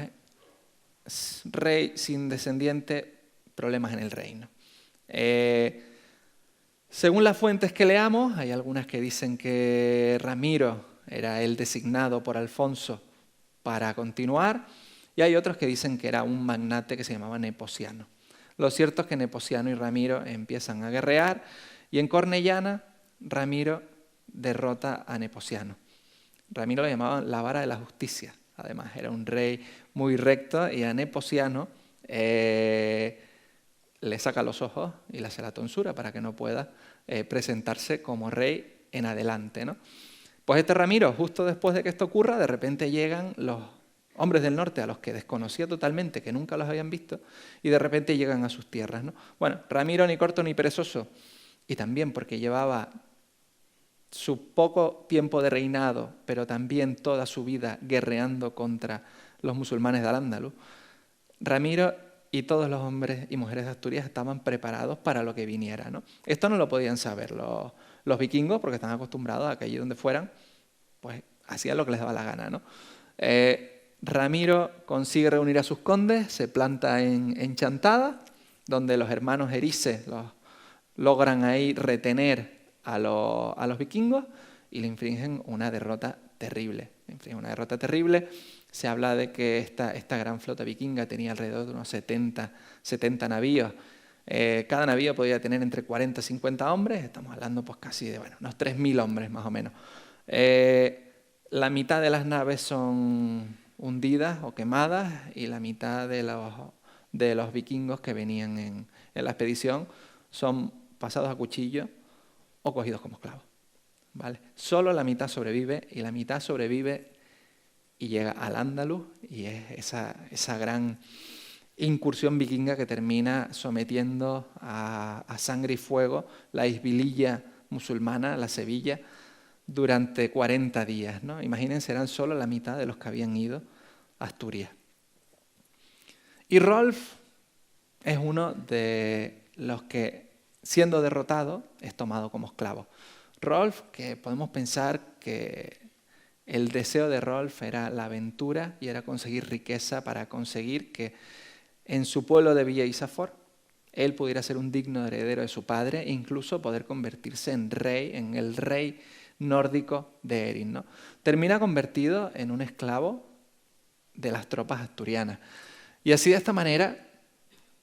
rey sin descendiente, problemas en el reino. Según las fuentes que leamos, hay algunas que dicen que Ramiro era el designado por Alfonso para continuar, y hay otros que dicen que era un magnate que se llamaba Nepociano. Lo cierto es que Nepociano y Ramiro empiezan a guerrear, y en Cornellana Ramiro derrota a Nepociano. Ramiro lo llamaban la vara de la justicia, además era un rey muy recto, y a Nepociano le saca los ojos y le hace la tonsura para que no pueda presentarse como rey en adelante, ¿no? Pues este Ramiro, justo después de que esto ocurra, de repente llegan los hombres del norte a los que desconocía totalmente, que nunca los habían visto, y de repente llegan a sus tierras, ¿no? Bueno, Ramiro ni corto ni perezoso, y también porque llevaba su poco tiempo de reinado, pero también toda su vida guerreando contra los musulmanes de Al-Ándalus, Ramiro y todos los hombres y mujeres de Asturias estaban preparados para lo que viniera, ¿no? Esto no lo podían saber los vikingos, porque estaban acostumbrados a que allí donde fueran, pues hacían lo que les daba la gana, ¿no? Ramiro consigue reunir a sus condes, se planta en Chantada, donde los hermanos Erice logran ahí retener a los vikingos y le infringen una derrota terrible. Una derrota terrible. Se habla de que esta gran flota vikinga tenía alrededor de unos 70 navíos. Cada navío podía tener entre 40 y 50 hombres. Estamos hablando pues casi de unos 3.000 hombres más o menos. La mitad de las naves son hundidas o quemadas y la mitad de los vikingos que venían en la expedición son pasados a cuchillo o cogidos como esclavos. ¿Vale? Solo la mitad sobrevive, y la mitad sobrevive y llega al Andalus, y es esa gran incursión vikinga que termina sometiendo a sangre y fuego la Isbililla musulmana, la Sevilla, durante 40 días, ¿no? Imagínense, eran solo la mitad de los que habían ido a Asturias. Y Rolf es uno de los que, siendo derrotado, es tomado como esclavo. Rolf, que podemos pensar que el deseo de Rolf era la aventura y era conseguir riqueza para conseguir que en su pueblo de Villa Isafor él pudiera ser un digno heredero de su padre e incluso poder convertirse en el rey nórdico de Erin, ¿no? Termina convertido en un esclavo de las tropas asturianas. Y así, de esta manera,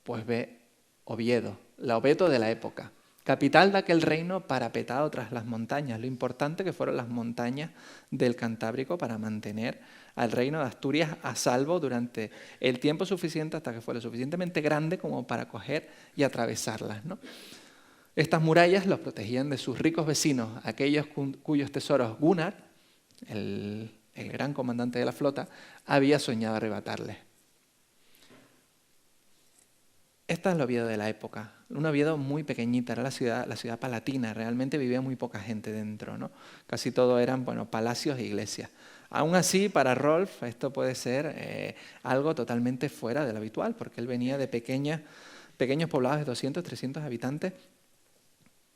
pues ve Oviedo, la Oviedo de la época, capital de aquel reino parapetado tras las montañas. Lo importante que fueron las montañas del Cantábrico para mantener al reino de Asturias a salvo durante el tiempo suficiente hasta que fue lo suficientemente grande como para coger y atravesarlas, ¿no? Estas murallas los protegían de sus ricos vecinos, aquellos cuyos tesoros Gunnar, el gran comandante de la flota, había soñado arrebatarles. Esta es la Oviedo de la época, una Oviedo muy pequeñita, era la ciudad palatina, realmente vivía muy poca gente dentro, ¿no? Casi todo eran palacios e iglesias. Aún así, para Rolf esto puede ser algo totalmente fuera de lo habitual, porque él venía de pequeños poblados de 200, 300 habitantes,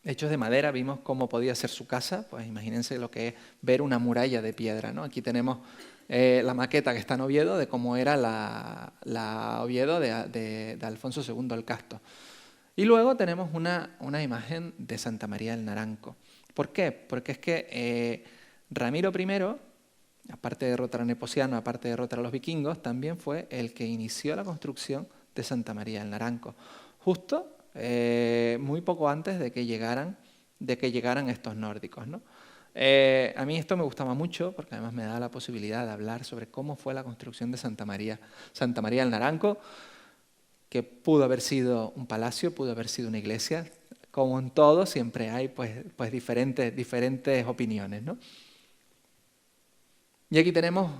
hechos de madera. Vimos cómo podía ser su casa, pues imagínense lo que es ver una muralla de piedra, ¿no? Aquí tenemos la maqueta que está en Oviedo de cómo era la Oviedo de Alfonso II el Casto. Y luego tenemos una imagen de Santa María del Naranco. ¿Por qué? Porque es que Ramiro I, aparte de derrotar a Nepociano, aparte de derrotar a los vikingos, también fue el que inició la construcción de Santa María del Naranco. Justo muy poco antes de que llegaran estos nórdicos, ¿no? A mí esto me gustaba mucho porque además me da la posibilidad de hablar sobre cómo fue la construcción de Santa María del Naranco, que pudo haber sido un palacio, pudo haber sido una iglesia. Como en todo, siempre hay pues diferentes opiniones, ¿no? Y aquí tenemos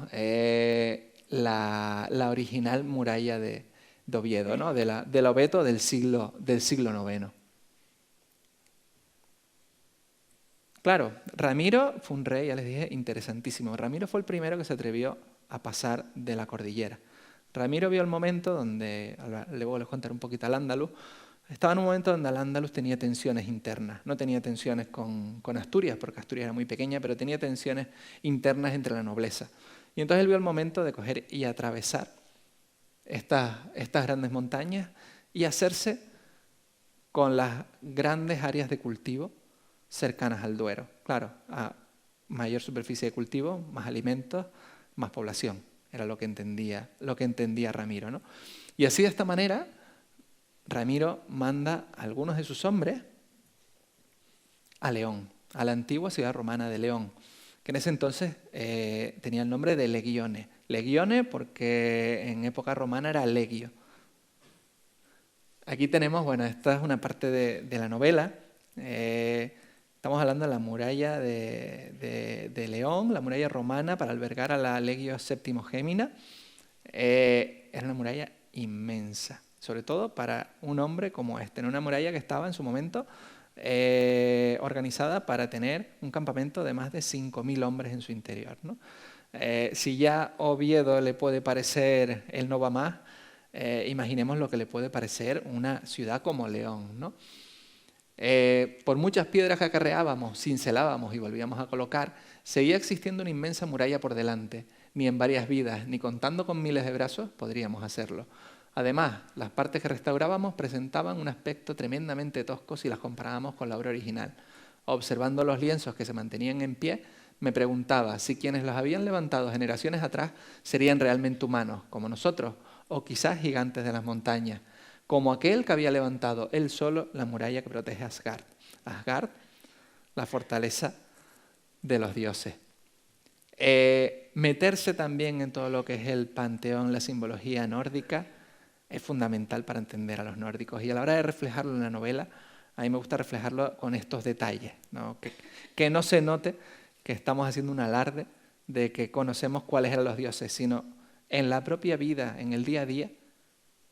la original muralla de Oviedo, ¿no? de la Oviedo del siglo IX. Claro, Ramiro fue un rey, ya les dije, interesantísimo. Ramiro fue el primero que se atrevió a pasar de la cordillera. Ramiro vio el momento donde, luego les contaré un poquito al Andaluz, estaba en un momento donde el Andaluz tenía tensiones internas. No tenía tensiones con Asturias, porque Asturias era muy pequeña, pero tenía tensiones internas entre la nobleza. Y entonces él vio el momento de coger y atravesar estas grandes montañas y hacerse con las grandes áreas de cultivo cercanas al Duero. Claro, a mayor superficie de cultivo, más alimentos, más población. Era lo que entendía Ramiro, ¿no? Y así, de esta manera, Ramiro manda a algunos de sus hombres a León, a la antigua ciudad romana de León, que en ese entonces tenía el nombre de Legione. Legione porque en época romana era legio. Aquí tenemos, esta es una parte de la novela. Estamos hablando de la muralla de León, la muralla romana para albergar a la Legio Septimogemina. Era una muralla inmensa, sobre todo para un hombre como este. Era una muralla que estaba en su momento organizada para tener un campamento de más de 5.000 hombres en su interior, ¿no? Si ya Oviedo le puede parecer el no va más, imaginemos lo que le puede parecer una ciudad como León, ¿no? Por muchas piedras que acarreábamos, cincelábamos y volvíamos a colocar, seguía existiendo una inmensa muralla por delante. Ni en varias vidas, ni contando con miles de brazos, podríamos hacerlo. Además, las partes que restaurábamos presentaban un aspecto tremendamente tosco si las comparábamos con la obra original. Observando los lienzos que se mantenían en pie, me preguntaba si quienes los habían levantado generaciones atrás serían realmente humanos, como nosotros, o quizás gigantes de las montañas, como aquel que había levantado él solo la muralla que protege a Asgard. Asgard, la fortaleza de los dioses. Meterse también en todo lo que es el panteón, la simbología nórdica, es fundamental para entender a los nórdicos. Y a la hora de reflejarlo en la novela, a mí me gusta reflejarlo con estos detalles, ¿no? Que no se note que estamos haciendo un alarde de que conocemos cuáles eran los dioses, sino en la propia vida, en el día a día,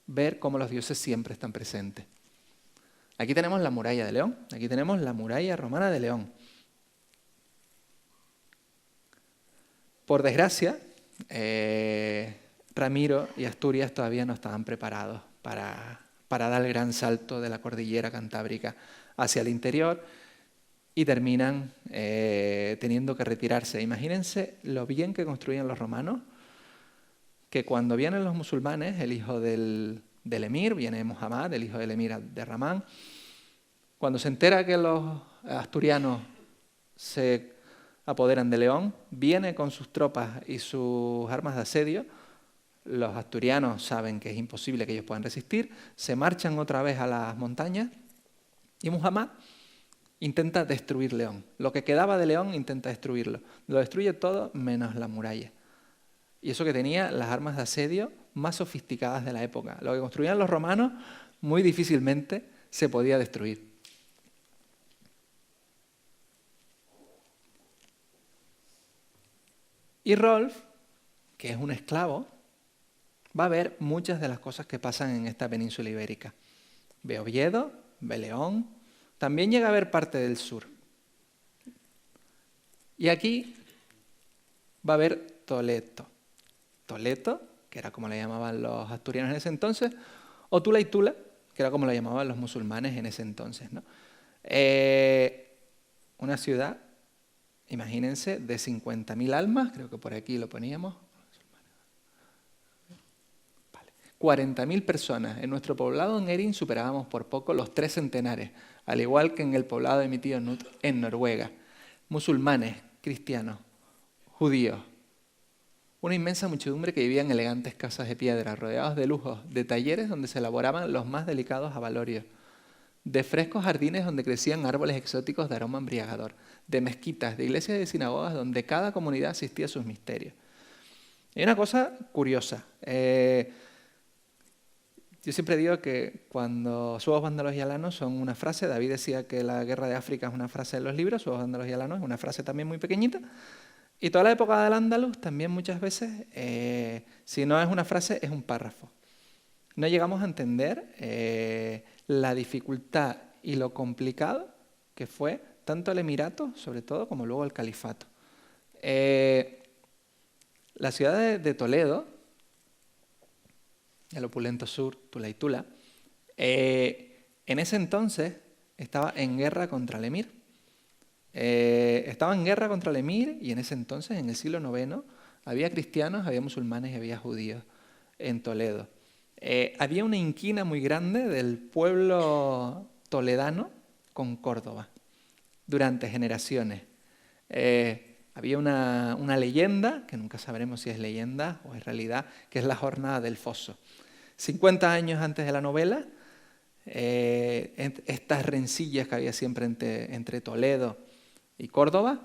ver cómo los dioses siempre están presentes. Aquí tenemos la muralla de León, aquí tenemos la muralla romana de León. Por desgracia, Ramiro y Asturias todavía no estaban preparados para dar el gran salto de la cordillera cantábrica hacia el interior y terminan teniendo que retirarse. Imagínense lo bien que construían los romanos, que cuando vienen los musulmanes, el hijo del emir, viene Muhammad, el hijo del emir de Ramán, cuando se entera que los asturianos se apoderan de León, viene con sus tropas y sus armas de asedio. Los asturianos saben que es imposible que ellos puedan resistir, se marchan otra vez a las montañas y Muhammad intenta destruir León. Lo que quedaba de León intenta destruirlo. Lo destruye todo menos la muralla. Y eso que tenía las armas de asedio más sofisticadas de la época. Lo que construían los romanos muy difícilmente se podía destruir. Y Rolf, que es un esclavo, va a ver muchas de las cosas que pasan en esta península ibérica. Ve Oviedo, ve León, también llega a ver parte del sur. Y aquí va a ver Toledo. Toledo, que era como le llamaban los asturianos en ese entonces, o Tula y Tula, que era como le llamaban los musulmanes en ese entonces, ¿no? Una ciudad, imagínense, de 50.000 almas, creo que por aquí lo poníamos. 40.000 personas. En nuestro poblado en Erin superábamos por poco los 3 centenares, al igual que en el poblado de mi tío Knut en Noruega. Musulmanes, cristianos, judíos. Una inmensa muchedumbre que vivía en elegantes casas de piedra, rodeados de lujos, de talleres donde se elaboraban los más delicados abalorios, de frescos jardines donde crecían árboles exóticos de aroma embriagador, de mezquitas, de iglesias y de sinagogas donde cada comunidad asistía a sus misterios. Y una cosa curiosa. Yo siempre digo que cuando suevos, vándalos y alanos son una frase, David decía que la guerra de África es una frase de los libros, suevos, vándalos y alanos es una frase también muy pequeñita, y toda la época del Andalus también muchas veces, si no es una frase, es un párrafo. No llegamos a entender la dificultad y lo complicado que fue tanto el Emirato, sobre todo, como luego el Califato. La ciudad de Toledo, el opulento sur, Tula y Tula, en ese entonces estaba en guerra contra el emir. Estaba en guerra contra el emir y en ese entonces, en el siglo IX, había cristianos, había musulmanes y había judíos en Toledo. Había una inquina muy grande del pueblo toledano con Córdoba durante generaciones. Había una leyenda, que nunca sabremos si es leyenda o es realidad, que es la Jornada del Foso. 50 años antes de la novela, estas rencillas que había siempre entre Toledo y Córdoba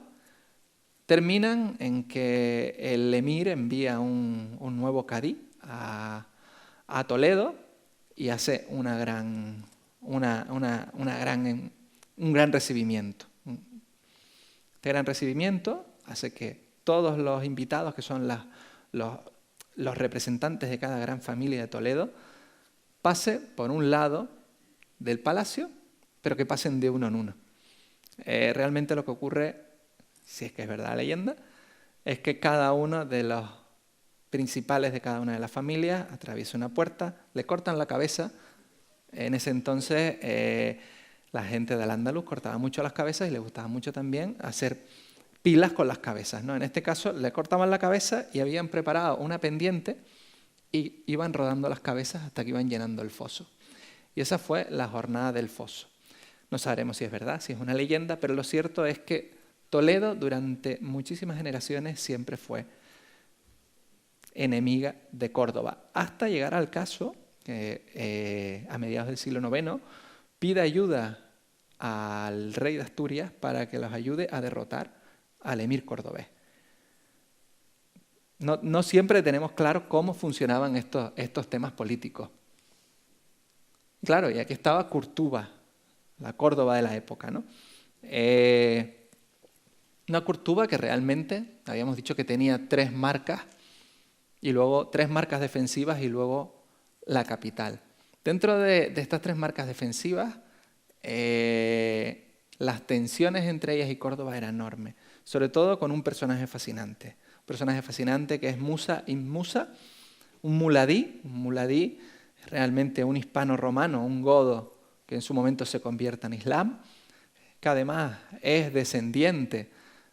terminan en que el emir envía un nuevo cadí a Toledo y hace un gran recibimiento. Este gran recibimiento hace que todos los invitados, que son los representantes de cada gran familia de Toledo, pase por un lado del palacio, pero que pasen de uno en uno. Realmente lo que ocurre, si es que es verdad la leyenda, es que cada uno de los principales de cada una de las familias atraviesa una puerta, le cortan la cabeza. En ese entonces la gente del Andaluz cortaba mucho las cabezas y le gustaba mucho también hacer pilas con las cabezas, ¿no? En este caso le cortaban la cabeza y habían preparado una pendiente y iban rodando las cabezas hasta que iban llenando el foso. Y esa fue la Jornada del Foso. No sabremos si es verdad, si es una leyenda, pero lo cierto es que Toledo durante muchísimas generaciones siempre fue enemiga de Córdoba, hasta llegar al caso que a mediados del siglo IX pide ayuda al rey de Asturias para que los ayude a derrotar al emir cordobés. No siempre tenemos claro cómo funcionaban estos temas políticos. Claro, y aquí estaba Curtuba, la Córdoba de la época, ¿no? Una Curtuba que realmente, habíamos dicho que tenía 3 marcas, y luego 3 marcas defensivas y luego la capital. Dentro de estas 3 marcas defensivas, las tensiones entre ellas y Córdoba eran enormes, sobre todo con un personaje fascinante. Un personaje fascinante que es Musa ibn Musa, un muladí, realmente un hispano romano, un godo que en su momento se convierte en Islam, que además es descendiente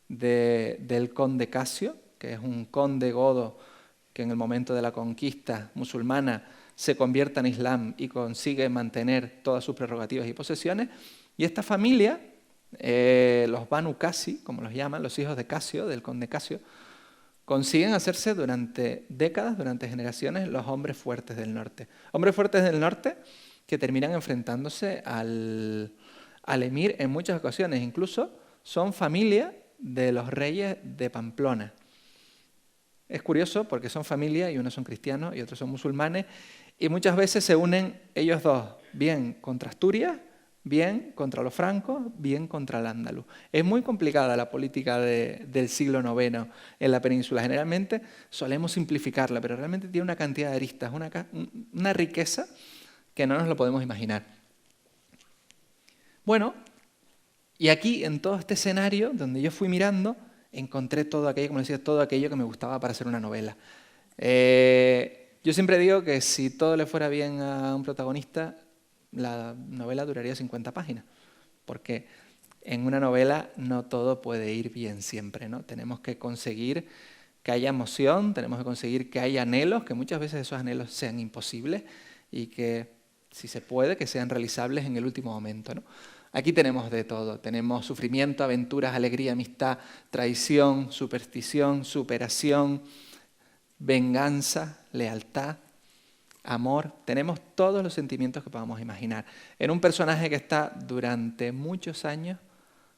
del conde Casio, que es un conde godo que en el momento de la conquista musulmana se convierte en Islam y consigue mantener todas sus prerrogativas y posesiones. Y esta familia, los Banu Qasi, como los llaman, los hijos de Casio, del conde Casio, consiguen hacerse durante décadas, durante generaciones, los hombres fuertes del norte. Hombres fuertes del norte que terminan enfrentándose al emir en muchas ocasiones. Incluso son familia de los reyes de Pamplona. Es curioso porque son familia y unos son cristianos y otros son musulmanes y muchas veces se unen ellos dos, bien contra Asturias, bien contra los francos, bien contra el andaluz. Es muy complicada la política del siglo IX en la península. Generalmente solemos simplificarla, pero realmente tiene una cantidad de aristas, una riqueza que no nos lo podemos imaginar. Bueno, y aquí en todo este escenario donde yo fui mirando, encontré todo aquello, como decía, todo aquello que me gustaba para hacer una novela. Yo siempre digo que si todo le fuera bien a un protagonista, la novela duraría 50 páginas, porque en una novela no todo puede ir bien siempre, ¿no? Tenemos que conseguir que haya emoción, tenemos que conseguir que haya anhelos, que muchas veces esos anhelos sean imposibles y que, si se puede, que sean realizables en el último momento, ¿no? Aquí tenemos de todo, tenemos sufrimiento, aventuras, alegría, amistad, traición, superstición, superación, venganza, lealtad, amor. Tenemos todos los sentimientos que podamos imaginar en un personaje que está durante muchos años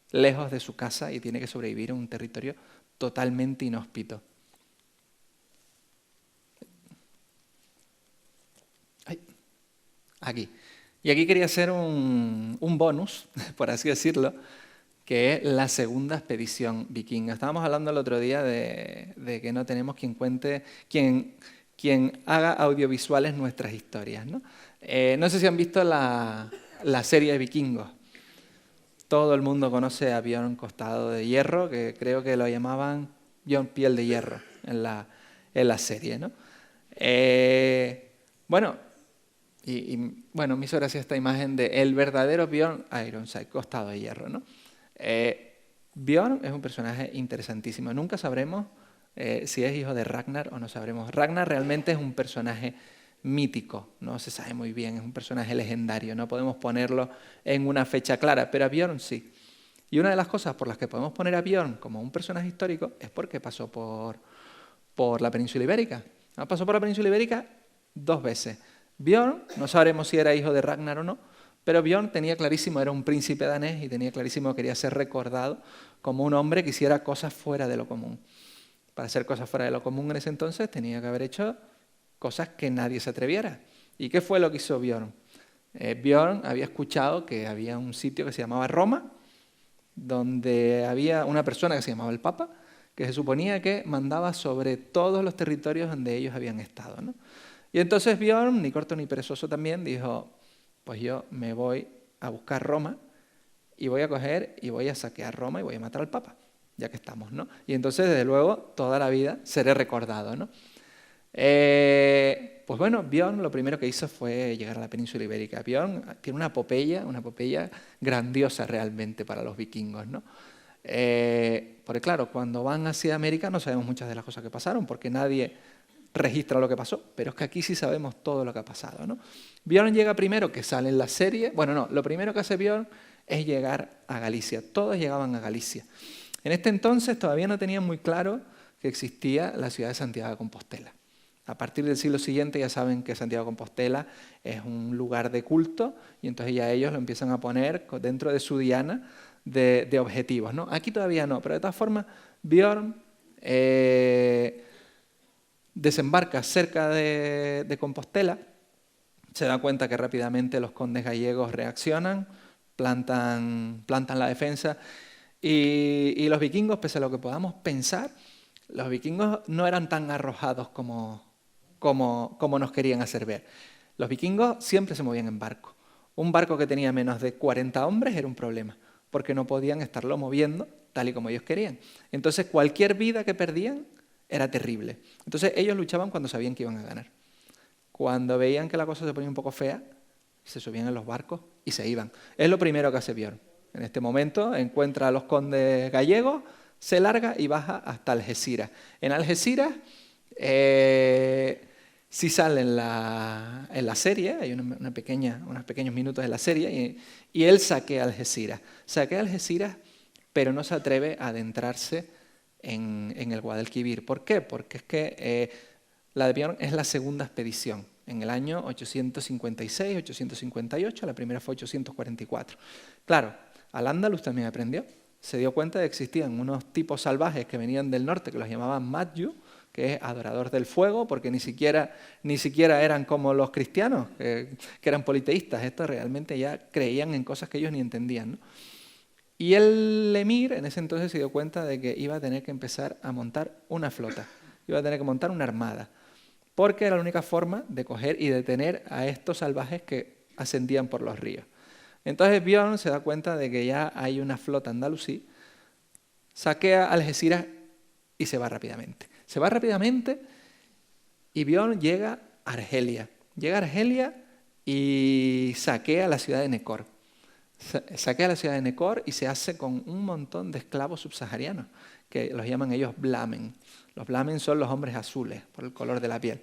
lejos de su casa y tiene que sobrevivir en un territorio totalmente inhóspito. Aquí. Y aquí quería hacer un bonus, por así decirlo, que es la segunda expedición vikinga. Estábamos hablando el otro día de que no tenemos quien cuente, quien haga audiovisuales nuestras historias, ¿no? No sé si han visto la serie de Vikingos. Todo el mundo conoce a Björn Costado de Hierro, que creo que lo llamaban Björn Piel de Hierro en la serie, ¿no? Bueno, me hizo gracia esta imagen de el verdadero Björn Ironside, Costado de Hierro, ¿no? Björn es un personaje interesantísimo. Nunca sabremos si es hijo de Ragnar o no sabremos. Ragnar realmente es un personaje mítico, no se sabe muy bien, es un personaje legendario, no podemos ponerlo en una fecha clara, pero a Björn sí. Y una de las cosas por las que podemos poner a Björn como un personaje histórico es porque pasó por la península ibérica. Pasó por la península ibérica 2 veces. Björn, no sabremos si era hijo de Ragnar o no, pero Björn tenía clarísimo, era un príncipe danés y tenía clarísimo que quería ser recordado como un hombre que hiciera cosas fuera de lo común. Para hacer cosas fuera de lo común en ese entonces tenía que haber hecho cosas que nadie se atreviera. ¿Y qué fue lo que hizo Björn? Björn había escuchado que había un sitio que se llamaba Roma, donde había una persona que se llamaba el Papa, que se suponía que mandaba sobre todos los territorios donde ellos habían estado, ¿no? Y entonces Björn, ni corto ni perezoso también, dijo, pues yo me voy a buscar Roma y voy a coger y voy a saquear Roma y voy a matar al Papa, ya que estamos, ¿no? Y entonces, desde luego, toda la vida seré recordado, ¿no? Pues bueno, Björn lo primero que hizo fue llegar a la península ibérica. Björn tiene una epopeya grandiosa realmente para los vikingos, ¿no? Porque claro, cuando van hacia América no sabemos muchas de las cosas que pasaron, porque nadie registra lo que pasó, pero es que aquí sí sabemos todo lo que ha pasado, ¿no? Björn llega primero, que sale en la serie, lo primero que hace Björn es llegar a Galicia, todos llegaban a Galicia. En este entonces todavía no tenían muy claro que existía la ciudad de Santiago de Compostela. A partir del siglo siguiente ya saben que Santiago de Compostela es un lugar de culto y entonces ya ellos lo empiezan a poner dentro de su diana de objetivos, ¿no? Aquí todavía no, pero de todas formas Björn desembarca cerca de Compostela, se da cuenta que rápidamente los condes gallegos reaccionan, plantan la defensa y los vikingos, pese a lo que podamos pensar, los vikingos no eran tan arrojados como nos querían hacer ver. Los vikingos siempre se movían en barco. Un barco que tenía menos de 40 hombres era un problema, porque no podían estarlo moviendo tal y como ellos querían. Entonces cualquier vida que perdían era terrible. Entonces ellos luchaban cuando sabían que iban a ganar. Cuando veían que la cosa se ponía un poco fea, se subían en los barcos y se iban. Es lo primero que hace Björn. En este momento encuentra a los condes gallegos, se larga y baja hasta Algeciras. En Algeciras sí sale en la serie, hay unos pequeños minutos en la serie, y él saquea Algeciras. Saquea Algeciras, pero no se atreve a adentrarse en el Guadalquivir. ¿Por qué? Porque es que la de Björn es la segunda expedición. En el año 856, 858, la primera fue 844. Claro, Al-Ándalus también aprendió. Se dio cuenta de que existían unos tipos salvajes que venían del norte, que los llamaban Madju, que es adorador del fuego, porque ni siquiera eran como los cristianos, que eran politeístas. Estos realmente ya creían en cosas que ellos ni entendían, ¿no? Y el emir en ese entonces se dio cuenta de que iba a tener que empezar a montar una flota, iba a tener que montar una armada, porque era la única forma de coger y detener a estos salvajes que ascendían por los ríos. Entonces Björn se da cuenta de que ya hay una flota andalusí, saquea Algeciras y se va rápidamente. Se va rápidamente y Björn llega a Argelia. Llega a Argelia y saquea la ciudad de Nekor. Saquea la ciudad de Nekor y se hace con un montón de esclavos subsaharianos, que los llaman ellos blamen. Los blamen son los hombres azules, por el color de la piel.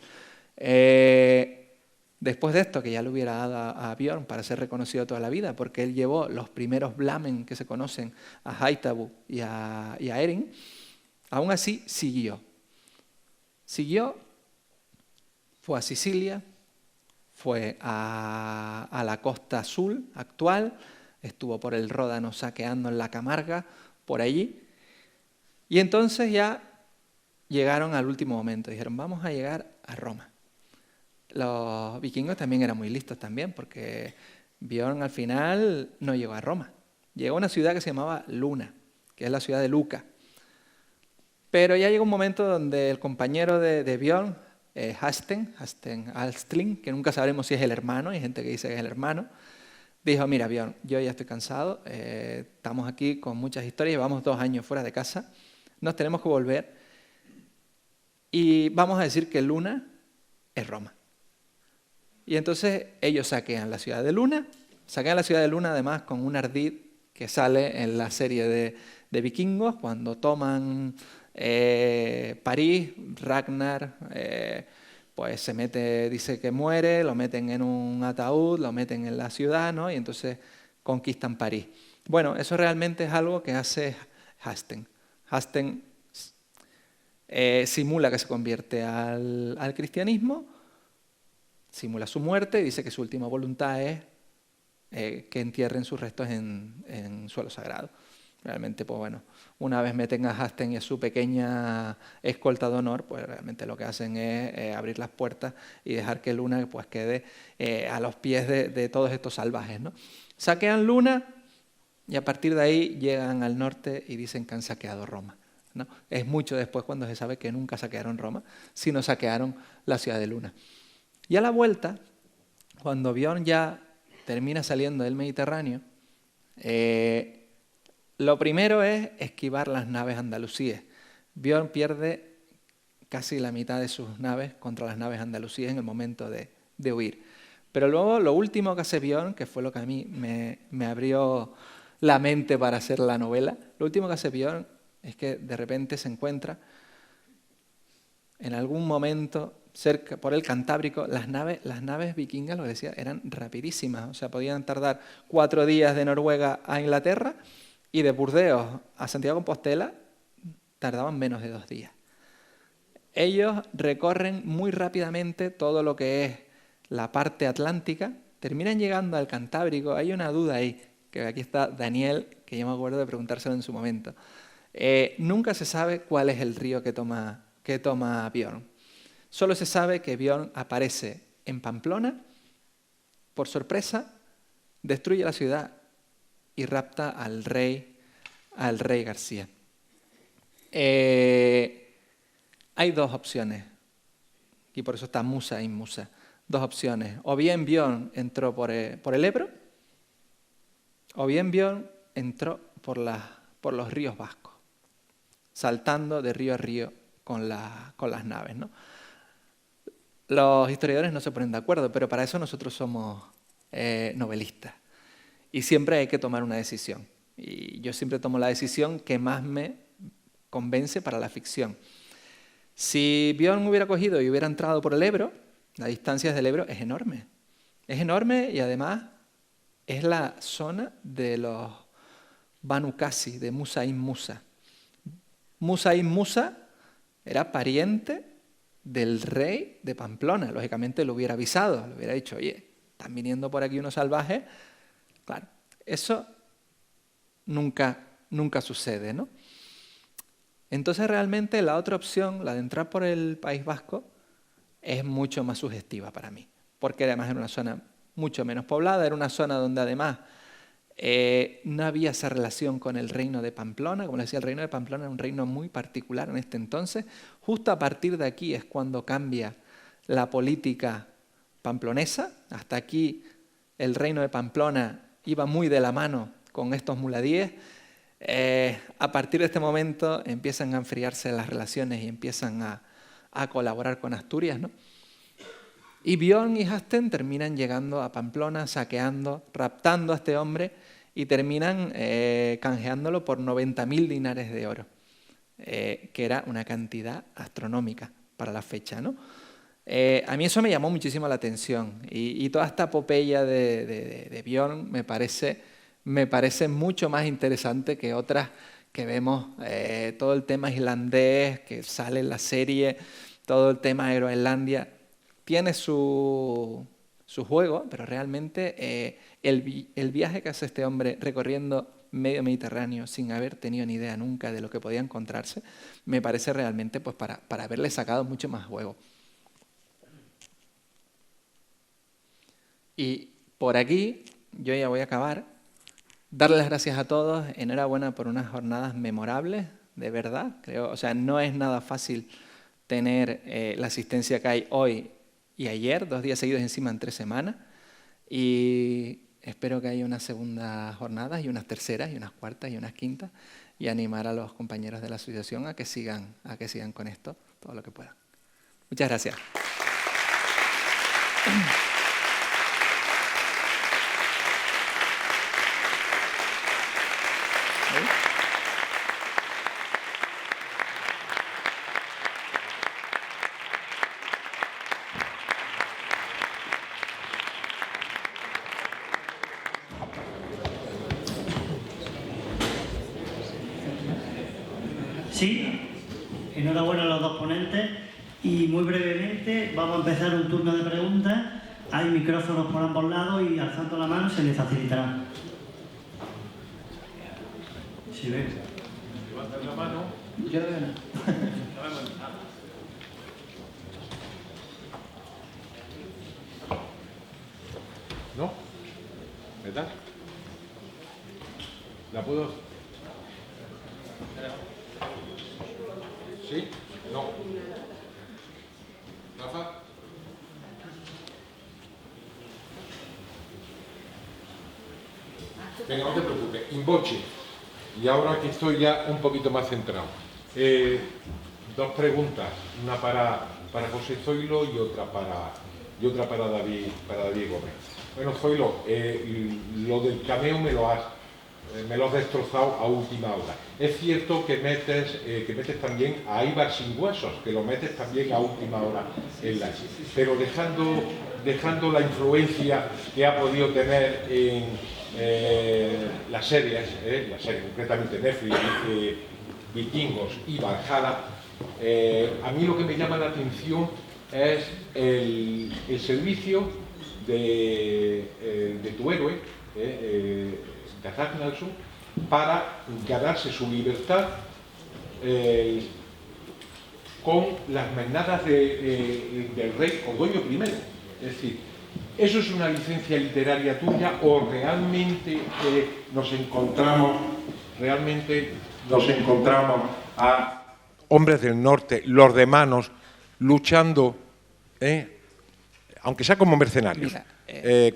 Después de esto, que ya le hubiera dado a Björn para ser reconocido toda la vida, porque él llevó los primeros blamen que se conocen a Haithabu y a Erin, aún así siguió. Fue a Sicilia, fue a la Costa Azul actual, estuvo por el Ródano saqueando en la Camarga, por allí, y entonces ya llegaron al último momento, dijeron, vamos a llegar a Roma. Los vikingos también eran muy listos también, porque Björn al final no llegó a Roma, llegó a una ciudad que se llamaba Luna, que es la ciudad de Luca. Pero ya llegó un momento donde el compañero de Björn, Hasten Alstling, que nunca sabremos si es el hermano, hay gente que dice que es el hermano, dijo, mira Björn, yo ya estoy cansado, estamos aquí con muchas historias, llevamos 2 años fuera de casa, nos tenemos que volver y vamos a decir que Luna es Roma. Y entonces ellos saquean la ciudad de Luna, además con un ardid que sale en la serie de vikingos, cuando toman París, Ragnar pues se mete, dice que muere, lo meten en un ataúd, lo meten en la ciudad, ¿no? Y entonces conquistan París. Bueno, eso realmente es algo que hace Hasten. Hasten simula que se convierte al cristianismo, simula su muerte y dice que su última voluntad es que entierren sus restos en suelo sagrado. Realmente, pues bueno, una vez meten a Hasten y a su pequeña escolta de honor, pues realmente lo que hacen es abrir las puertas y dejar que Luna pues quede a los pies de todos estos salvajes, ¿no? Saquean Luna y a partir de ahí llegan al norte y dicen que han saqueado Roma, ¿no? Es mucho después cuando se sabe que nunca saquearon Roma, sino saquearon la ciudad de Luna. Y a la vuelta, cuando Björn ya termina saliendo del Mediterráneo, lo primero es esquivar las naves andalusíes. Björn pierde casi la mitad de sus naves contra las naves andalusíes en el momento de huir. Pero luego lo último que hace Björn, que fue lo que a mí me abrió la mente para hacer la novela, lo último que hace Björn es que de repente se encuentra en algún momento cerca por el Cantábrico, las naves vikingas, lo que decía, eran rapidísimas, o sea, podían tardar 4 días de Noruega a Inglaterra Y de Burdeos a Santiago de Compostela tardaban menos de 2 días. Ellos recorren muy rápidamente todo lo que es la parte atlántica, terminan llegando al Cantábrico. Hay una duda ahí, que aquí está Daniel, que yo me acuerdo de preguntárselo en su momento. Nunca se sabe cuál es el río que toma Björn. Solo se sabe que Björn aparece en Pamplona, por sorpresa, destruye la ciudad y rapta al rey García. Hay 2 opciones, y por eso está Musa y Musa. 2 opciones. O bien Björn entró por el Ebro, o bien Björn entró por los ríos vascos, saltando de río a río con las naves, ¿no? Los historiadores no se ponen de acuerdo, pero para eso nosotros somos novelistas. Y siempre hay que tomar una decisión. Y yo siempre tomo la decisión que más me convence para la ficción. Si Björn hubiera cogido y hubiera entrado por el Ebro, la distancia desde el Ebro es enorme. Es enorme y además es la zona de los Banu Qasi, de Musa ibn Musa. Musa ibn Musa era pariente del rey de Pamplona. Lógicamente lo hubiera avisado, le hubiera dicho, oye, están viniendo por aquí unos salvajes. Claro, eso nunca sucede, ¿no? Entonces realmente la otra opción, la de entrar por el País Vasco, es mucho más sugestiva para mí, porque además era una zona mucho menos poblada, era una zona donde además no había esa relación con el reino de Pamplona. Como les decía, el reino de Pamplona era un reino muy particular en este entonces. Justo a partir de aquí es cuando cambia la política pamplonesa. Hasta aquí el reino de Pamplona iba muy de la mano con estos muladíes. A partir de este momento empiezan a enfriarse las relaciones y empiezan a colaborar con Asturias, ¿no? Y Björn y Hasten terminan llegando a Pamplona, saqueando, raptando a este hombre y terminan canjeándolo por 90.000 dinares de oro, que era una cantidad astronómica para la fecha, ¿no? A mí eso me llamó muchísimo la atención y toda esta epopeya de Björn me parece mucho más interesante que otras que vemos, todo el tema islandés que sale en la serie, todo el tema de Groenlandia. Tiene su juego, pero realmente el viaje que hace este hombre recorriendo medio Mediterráneo sin haber tenido ni idea nunca de lo que podía encontrarse, me parece realmente pues, para haberle sacado mucho más juego. Y por aquí yo ya voy a acabar. Darle las gracias a todos, enhorabuena por unas jornadas memorables, de verdad. Creo, o sea, no es nada fácil tener la asistencia que hay hoy y ayer, 2 días seguidos encima en 3 semanas. Y espero que haya unas segundas jornadas y unas terceras y unas cuartas y unas quintas y animar a los compañeros de la asociación a que sigan con esto todo lo que puedan. Muchas gracias. Sí, enhorabuena a los 2 ponentes y muy brevemente vamos a empezar un turno de preguntas. Hay micrófonos por ambos lados y alzando la mano se les facilitará. Si ves. Levantas la mano. Yo no veo nada. ¿No? ¿Verdad? ¿La puedo...? ¿Sí? No. ¿Rafa? Venga, no te preocupes. Inboche. Y ahora que estoy ya un poquito más centrado. 2 preguntas. Una para José Zoilo y otra para David Gómez. Bueno, Zoilo, lo del cameo me lo has destrozado a última hora. Es cierto que metes también a Ibar sin huesos, que lo metes también a última hora en la pero dejando la influencia que ha podido tener las series, concretamente Netflix, Vikingos y Valhalla, a mí lo que me llama la atención es el servicio de tu héroe, de Ragnarsson, para ganarse su libertad con las menadas del rey Odoño I. Es decir, ¿eso es una licencia literaria tuya o realmente nos encontramos a hombres del norte, lordemanos, luchando, aunque sea como mercenarios,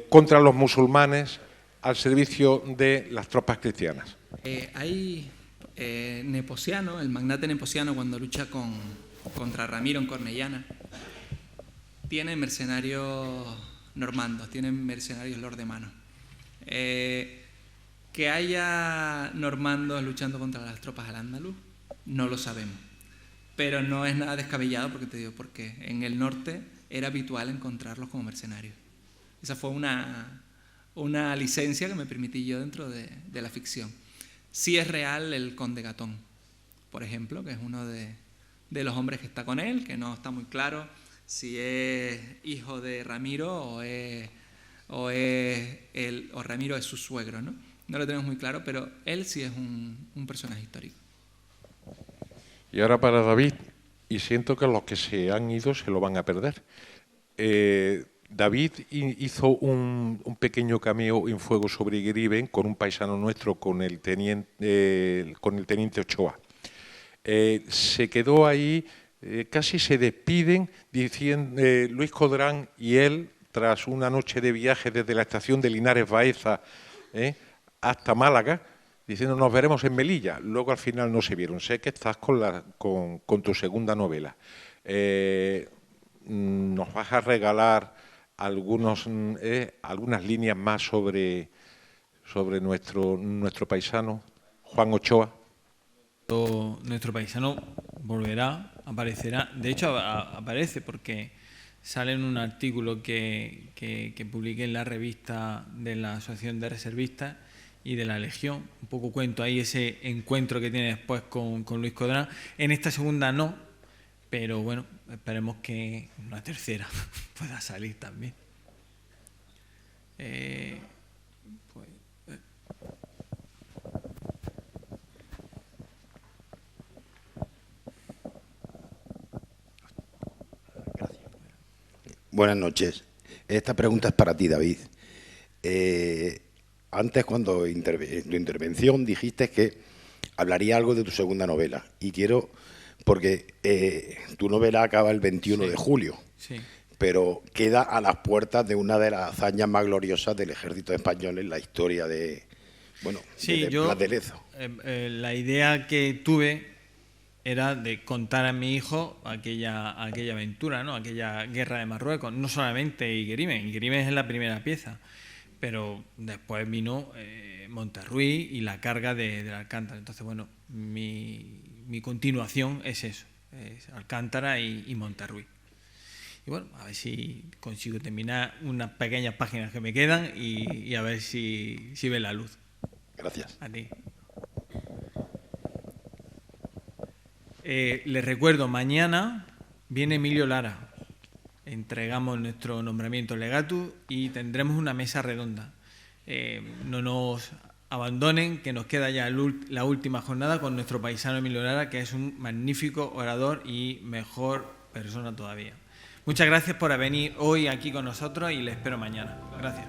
contra los musulmanes al servicio de las tropas cristianas? Hay Nepociano, el magnate Nepociano, cuando lucha contra Ramiro en Cornellana, tiene mercenarios normandos, tiene mercenarios lordemanos. Que haya normandos luchando contra las tropas al-Ándalus, no lo sabemos. Pero no es nada descabellado, porque en el norte era habitual encontrarlos como mercenarios. Esa fue una licencia que me permití yo dentro de la ficción. Sí es real el conde Gatón, por ejemplo, que es uno de los hombres que está con él, que no está muy claro si es hijo de Ramiro o Ramiro es su suegro, ¿no? No lo tenemos muy claro, pero él sí es un personaje histórico. Y ahora para David, y siento que los que se han ido se lo van a perder. David hizo un pequeño cameo en Fuego sobre Griven con un paisano nuestro, con el teniente Ochoa. Se quedó ahí, casi se despiden, diciendo Luis Codrán y él, tras una noche de viaje desde la estación de Linares Baeza hasta Málaga, diciendo nos veremos en Melilla. Luego al final no se vieron. Sé que estás con tu segunda novela. ¿Nos vas a regalar algunas líneas más sobre nuestro paisano Juan Ochoa? Nuestro paisano aparecerá. De hecho, aparece porque sale en un artículo que publiqué en la revista de la Asociación de Reservistas y de la Legión. Un poco cuento ahí ese encuentro que tiene después con Luis Codrán. En esta segunda no, pero bueno, esperemos que una tercera pueda salir también. Buenas noches. Esta pregunta es para ti, David. Antes, cuando en tu intervención dijiste que hablaría algo de tu segunda novela. Y quiero, porque tu novela acaba el 21 de julio, pero queda a las puertas de una de las hazañas más gloriosas del ejército español en la historia de Plas de Lezo. La idea que tuve era de contar a mi hijo aquella aventura, ¿no? Aquella guerra de Marruecos, no solamente Iguerimen es la primera pieza, pero después vino Monterruy y la carga de Alcántara. Entonces, bueno, mi continuación es eso, es Alcántara y Monterruy. Y bueno, a ver si consigo terminar unas pequeñas páginas que me quedan y a ver si ve la luz. Gracias. A ti. Les recuerdo, mañana viene Emilio Lara. Entregamos nuestro nombramiento legatus y tendremos una mesa redonda. No nos abandonen, que nos queda ya la última jornada con nuestro paisano Emilio Lara, que es un magnífico orador y mejor persona todavía. Muchas gracias por venir hoy aquí con nosotros y les espero mañana. Gracias.